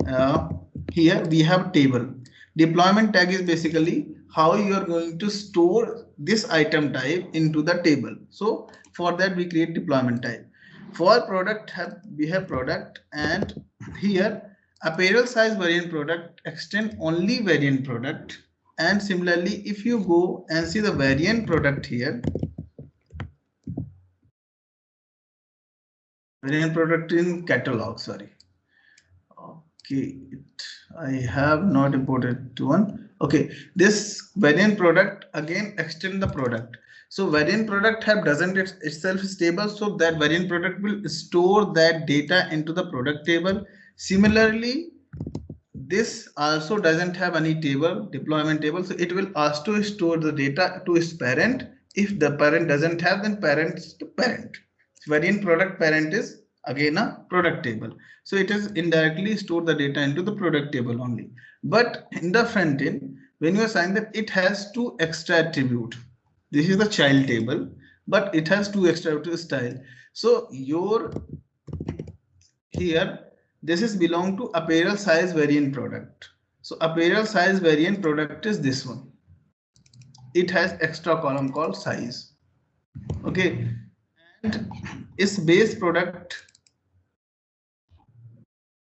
here we have table. Deployment tag is basically how you are going to store this item type into the table. So for that we create deployment type. For product we have product, and here apparel size variant product extend only variant product. And similarly, if you go and see the variant product here, variant product in catalog, sorry. Okay, I have not imported to one. Okay, this variant product again extend the product. So variant product have doesn't itself stable, so that variant product will store that data into the product table. Similarly, this also doesn't have any table, deployment table, so it will ask to store the data to its parent. If the parent doesn't have, then parents to parent. Variant product parent is again a product table, so it is indirectly store the data into the product table only. But in the front end, when you assign that, it has two extra attribute. This is the child table, but it has two extra attribute style. So your here this is belong to apparel size variant product. So apparel size variant product is this one. It has extra column called size. Okay, and its base product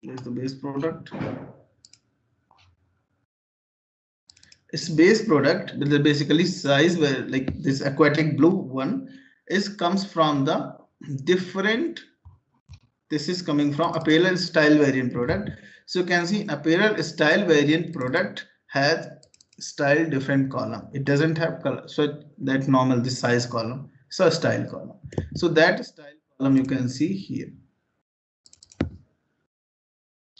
is the base product. Its base product with the basically size where like this aquatic blue one is comes from the different. This is coming from apparel style variant product. So you can see apparel style variant product has style different column. It doesn't have color, so that normal this size column. So style column. So that style column you can see here.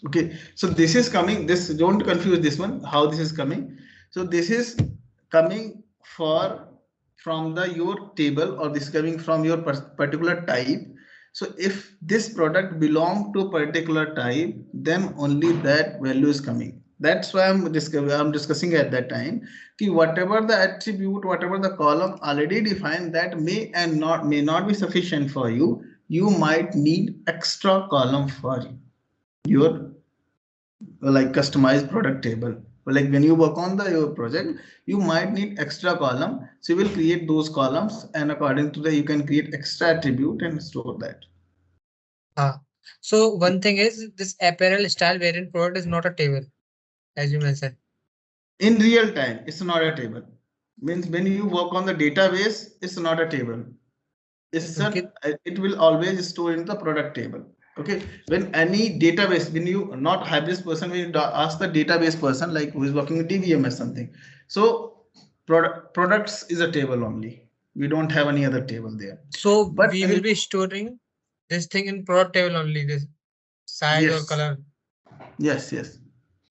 Okay, so this is coming. This don't confuse this one. How this is coming? So this is coming from the your table, or this is coming from your particular type. So if this product belong to particular type, then only that value is coming. That's why I'm discussing at that time. Ki whatever the attribute, whatever the column already defined, that may not be sufficient for you. You might need extra column for your like customized product table. Like when you work on your project, you might need extra column. So you will create those columns, and according to that, you can create extra attribute and store that. So one thing is this apparel style variant product is not a table, as you mentioned. In real time, it's not a table. Means when you work on the database, it's not a table. It will always store in the product table. Okay, when any database, when you not have this person, when you ask the database person like who is working with DVM or something, so products is a table only. We don't have any other table there. So but we will be storing this thing in product table only, this size or color. Yes.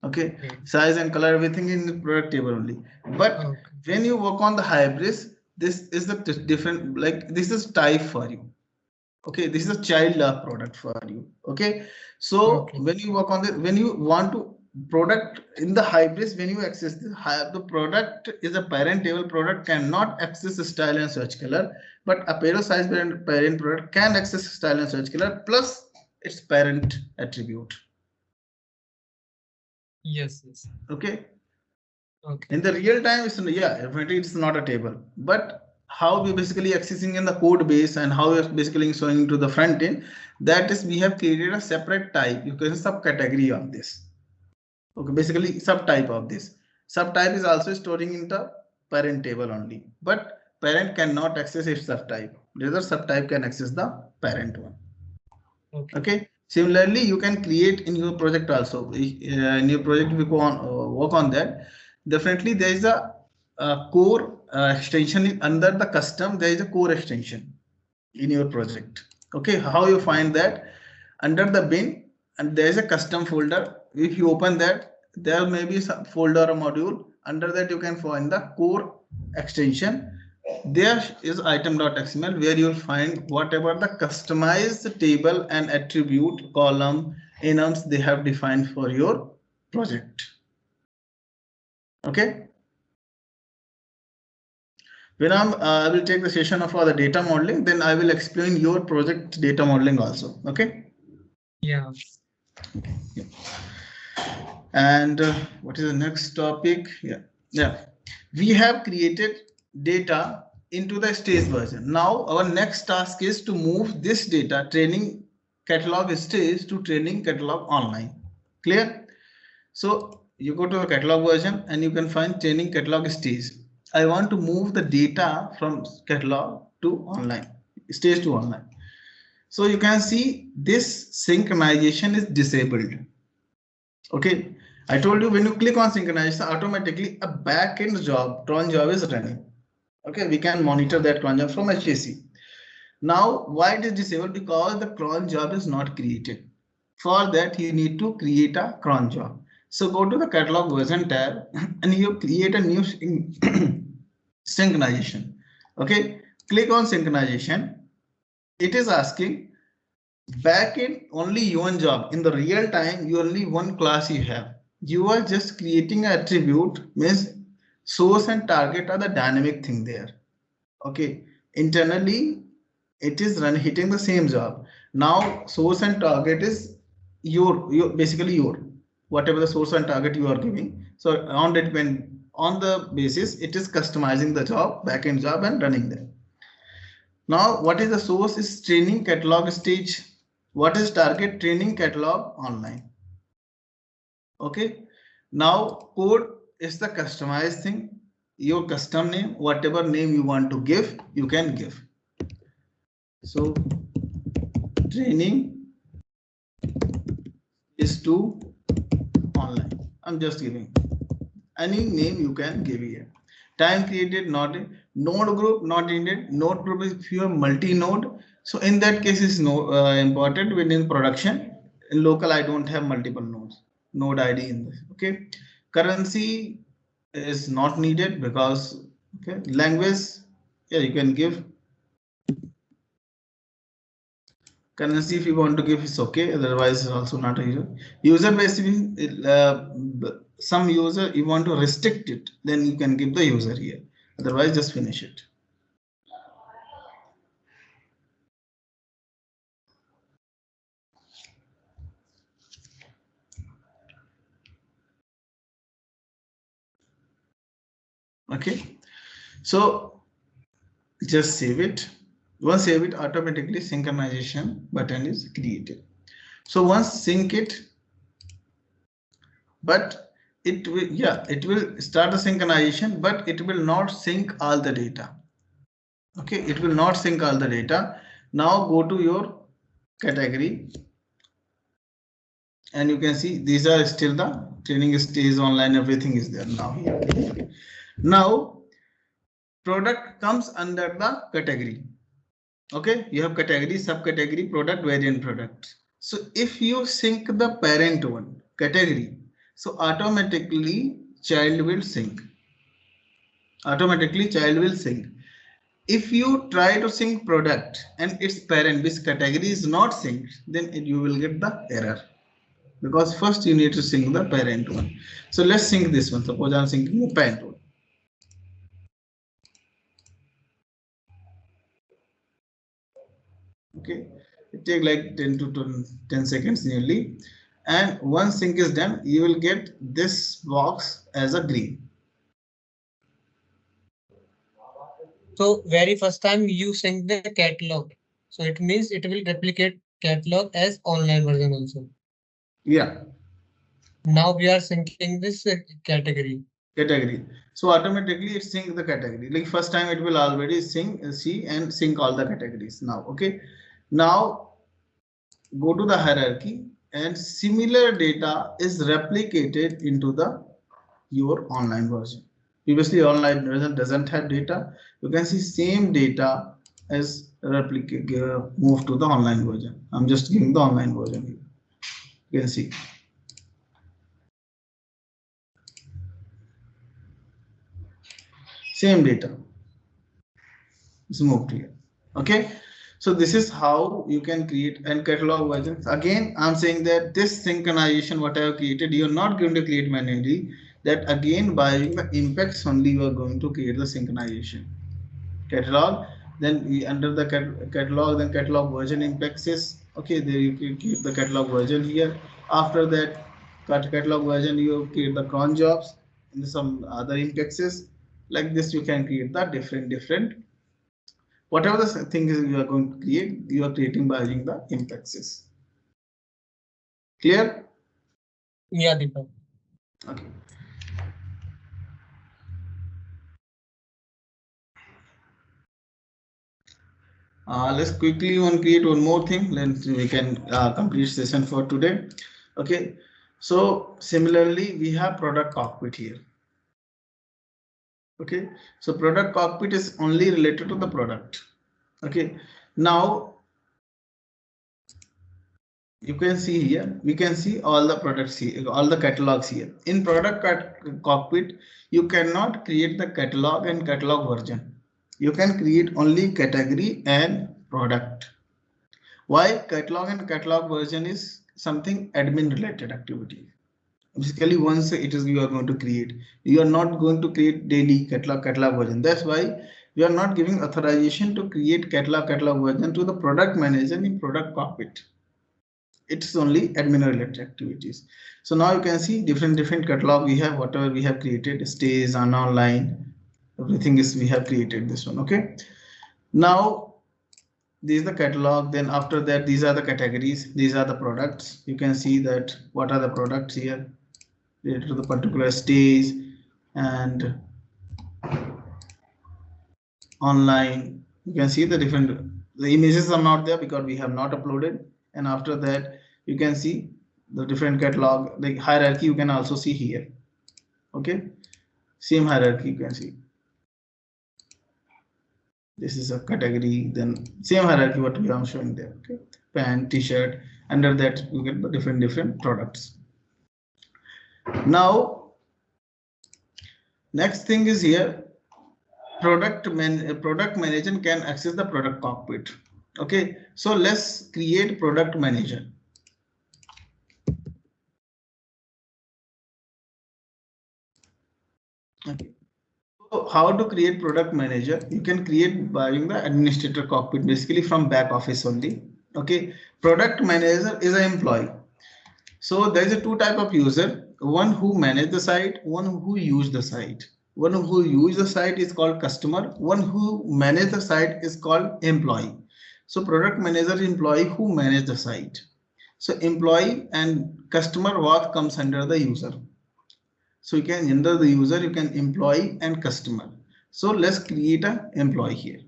Okay, size and color, everything in the product table only. But when you work on the hybrids, this is the different, like this is type for you. Okay, this is a child product for you. Okay, so when you work on when you want to product in the hybrids, when you access the product is a parent table. Product cannot access style and search color, but apparel size parent product can access style and search color plus its parent attribute. Yes. Okay. In the real time, definitely it's not a table, but how we basically accessing in the code base and how we're basically showing to the front end, that is we have created a separate type. You can subcategory of this. Okay, basically subtype of this. Subtype is also storing in the parent table only, but parent cannot access its subtype. The other subtype can access the parent one. Okay. Similarly, you can create in your project also. In your project, we go on work on that. Definitely, there is a core extension under the custom. There is a core extension in your project. Okay, how you find that? Under the bin, and there is a custom folder. If you open that, there may be some folder or module. Under that, you can find the core extension. There is item.xml where you'll find whatever the customized table and attribute column enums they have defined for your project. Okay. When I will take the session for the data modeling, then I will explain your project data modeling also. Okay. Yeah. And what is the next topic? Yeah. We have created data into the stage version. Now our next task is to move this data training catalog stage to training catalog online. Clear? So you go to the catalog version and you can find training catalog stage. I want to move the data from catalog to online, stage to online. So you can see this synchronization is disabled. Okay, I told you when you click on synchronization, automatically a backend job, cron job is running. Okay, we can monitor that cron job from HAC. Now, why it is disabled? Because the cron job is not created. For that, you need to create a cron job. So go to the catalog version tab and you create a new synchronization. Okay, click on synchronization. It is asking backend only one job. In the real time, you only one class you have. You are just creating an attribute, means source and target are the dynamic thing there. Okay, internally it is hitting the same job. Now source and target is your basically your whatever the source and target you are giving. So on the basis it is customizing the job, backend job, and running them. Now what is the source is training catalog stage. What is target? Training catalog online. Okay, now code is the customized thing. Your custom name, whatever name you want to give, you can give. So training is to online. I'm just giving, any name you can give here. Time created, not node group, not needed. Node group is if you have multi-node. So in that case is no important when in production. In local, I don't have multiple nodes. Node ID in this. Okay. Currency is not needed because okay. Language, yeah, you can give. Currency if you want to give is okay, otherwise also not a user. User base, some user you want to restrict it, then you can give the user here. Otherwise, just finish it. Okay, so just save it. Once save it, automatically synchronization button is created. So once sync it, but it will, yeah, it will start the synchronization, but it will not sync all the data. Okay, it will not sync all the data. Now go to your category and you can see these are still the training stays online, everything is there now here. Now product comes under the category. Okay, you have category, subcategory, product, variant, product. So if you sync the parent one category, so automatically child will sync. Automatically child will sync. If you try to sync product and its parent, which category is not synced, then you will get the error. Because first you need to sync the parent one. So let's sync this one. Suppose I'm syncing the parent one. Okay, it takes like 10 to 10 seconds nearly. And once sync is done, you will get this box as a green. So very first time you sync the catalog. So it means it will replicate catalog as online version also. Yeah. Now we are syncing this category. So automatically it sync the category. Like first time it will already see and sync all the categories now. Okay. Now go to the hierarchy and similar data is replicated into the your online version. Previously online version doesn't have data. You can see same data as replicate move to the online version. I'm just giving the online version here. You can see. Same data is moved here. Okay, so this is how you can create and catalog versions. Again, I'm saying that this synchronization what I have created, you're not going to create manually. That again by the impacts only you are going to create the synchronization. Catalog, then we under the catalog, then catalog version impacts is okay. There you can keep the catalog version here. After that catalog version, you create the cron jobs and some other indexes. Like this, you can create the different whatever the thing is you are going to create, you are creating by using the indexes. Clear? Yeah, Deepak. Okay. Let's quickly create one more thing, then we can complete session for today. Okay, so similarly we have product cockpit here. Okay, so product cockpit is only related to the product. Okay, now you can see here, we can see all the products here, all the catalogs here. In product cockpit, you cannot create the catalog and catalog version. You can create only category and product. Why? Catalog and catalog version is something admin related activity. Basically, once it is you are going to create, you are not going to create daily catalog version. That's why we are not giving authorization to create catalog version to the product manager in product cockpit. It's only admin related activities. So now you can see different catalog we have, whatever we have created, stays on online, everything is we have created this one. Okay, now this is the catalog. Then after that, these are the categories, these are the products. You can see that what are the products here related to the particular stays and online. You can see the images are not there because we have not uploaded. And after that, you can see the different catalog, like hierarchy, you can also see here. Okay, Same hierarchy you can see. This is a category, then same hierarchy what we are showing there. Okay, pant, t-shirt. Under that you get the different products. Now, next thing is here. Product manager can access the product cockpit. Okay, so let's create product manager. Okay, so how to create product manager? You can create by using the administrator cockpit, basically from back office only. Okay, product manager is an employee. So there is a two type of user, one who manage the site, one who use the site. One who use the site is called customer, one who manage the site is called employee. So product manager is employee who manage the site. So employee and customer what comes under the user. So you can enter the user, you can employee and customer. So let's create an employee here.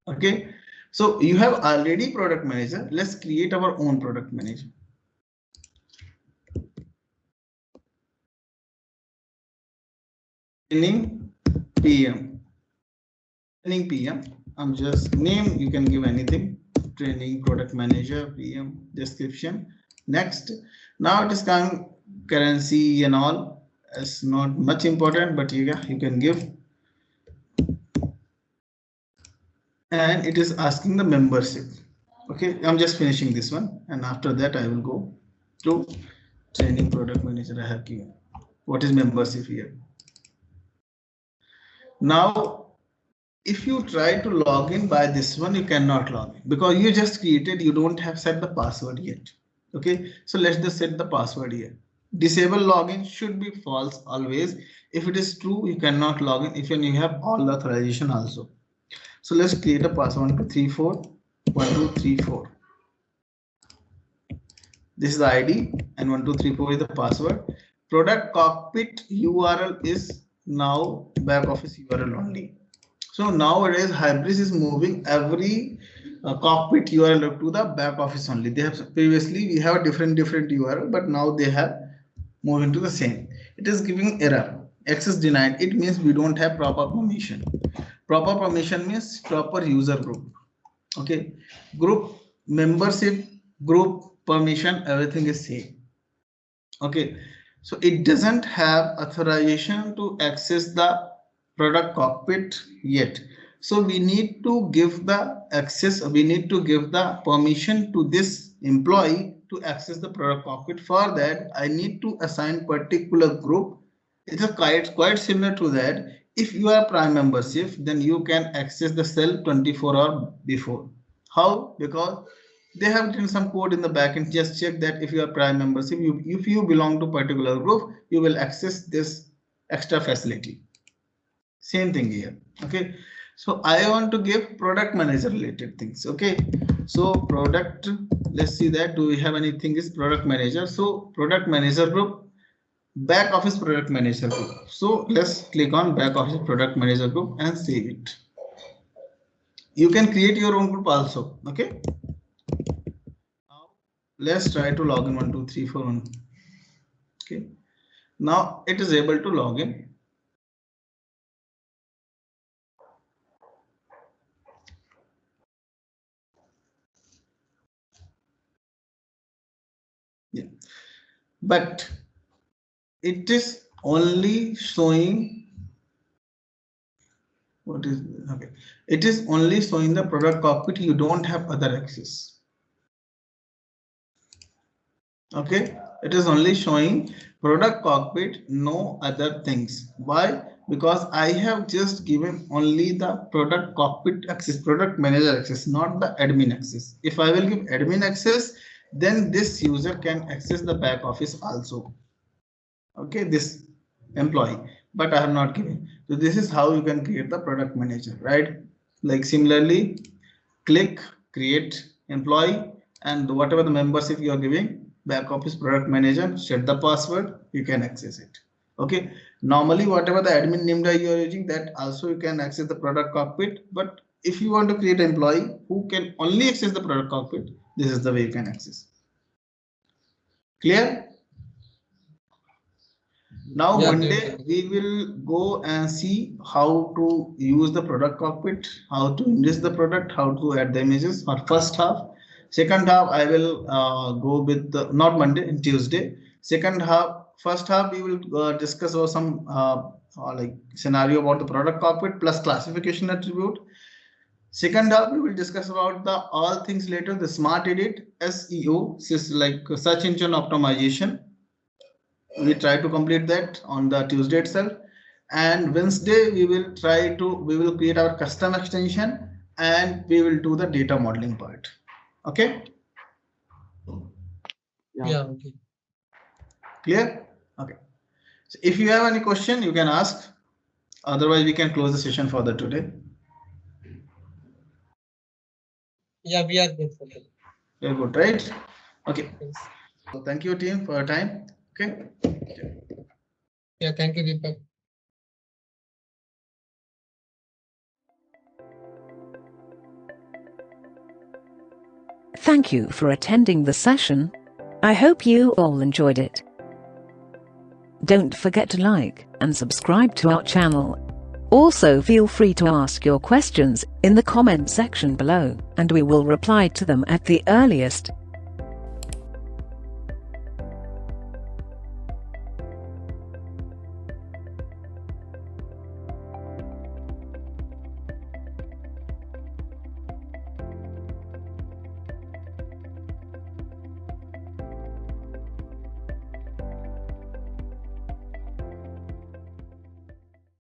Okay, so you have already product manager. Let's create our own product manager. Training PM. Training PM. I'm just name. You can give anything. Training product manager PM description. Next. Now it is coming currency and all. It's not much important, but you can give. And it is asking the membership. Okay, I'm just finishing this one, and after that I will go to training product manager. I have given. What is membership here? Now, if you try to log in by this one, you cannot log in because you just created, you don't have set the password yet. Okay, so let's just set the password here. Disable login should be false always. If it is true, you cannot log in if you have all the authorization also. So let's create a password 1234 1234. This is the ID and 1234 is the password. Product cockpit URL is now back office URL only. So nowadays Hybris is moving every cockpit URL to the back office only. They have previously we have a different URL, but now they have moved into the same. It is giving error. Access denied. It means we don't have proper permission. Proper permission means proper user group. Okay, group membership, group permission, everything is same. Okay, so it doesn't have authorization to access the product cockpit yet. So we need to give the access, we need to give the permission to this employee to access the product cockpit. For that, I need to assign particular group. It's a quite similar to that. If you are Prime membership, then you can access the cell 24 hours before. How? Because they have written some code in the backend. Just check that if you are Prime membership, if you belong to particular group, you will access this extra facility. Same thing here. Okay, so I want to give product manager related things. Okay, so product, let's see that do we have anything is product manager. So product manager group, back office product manager group. So let's click on back office product manager group and save it. You can create your own group also. Okay, now let's try to log in 1 2 3 4 1. Okay, now it is able to log in. Yeah, but it is only showing what is okay. It is only showing the product cockpit. You don't have other access. Okay, it is only showing product cockpit, no other things. Why? Because I have just given only the product cockpit access, product manager access, not the admin access. If I will give admin access, then this user can access the back office also. Okay, this employee, but I have not given. So this is how you can create the product manager, right? Like similarly, click create employee, and whatever the membership you are giving, back office product manager, set the password, you can access it. Okay, normally whatever the admin name that you are using, that also you can access the product cockpit. But if you want to create an employee who can only access the product cockpit, this is the way you can access. Clear? Now Yeah, Monday we will go and see how to use the product cockpit, how to enrich the product, how to add the images for first half. Second half I will go with the, not Monday, in Tuesday. Second half, first half we will discuss about some like scenario about the product cockpit plus classification attribute. Second half we will discuss about the all things later, the smart edit, SEO, like search engine optimization. We try to complete that on the Tuesday itself, and Wednesday we will create our custom extension and we will do the data modeling part. Okay, Yeah. Okay. clear? Okay, so if you have any question you can ask, otherwise we can close the session for the today. Yeah, we are good for that. You're good, right? Okay, Yes. so thank you team for your time. Okay. Yeah, thank you, Deepak. Thank you for attending the session. I hope you all enjoyed it. Don't forget to like and subscribe to our channel. Also feel free to ask your questions in the comment section below, and we will reply to them at the earliest.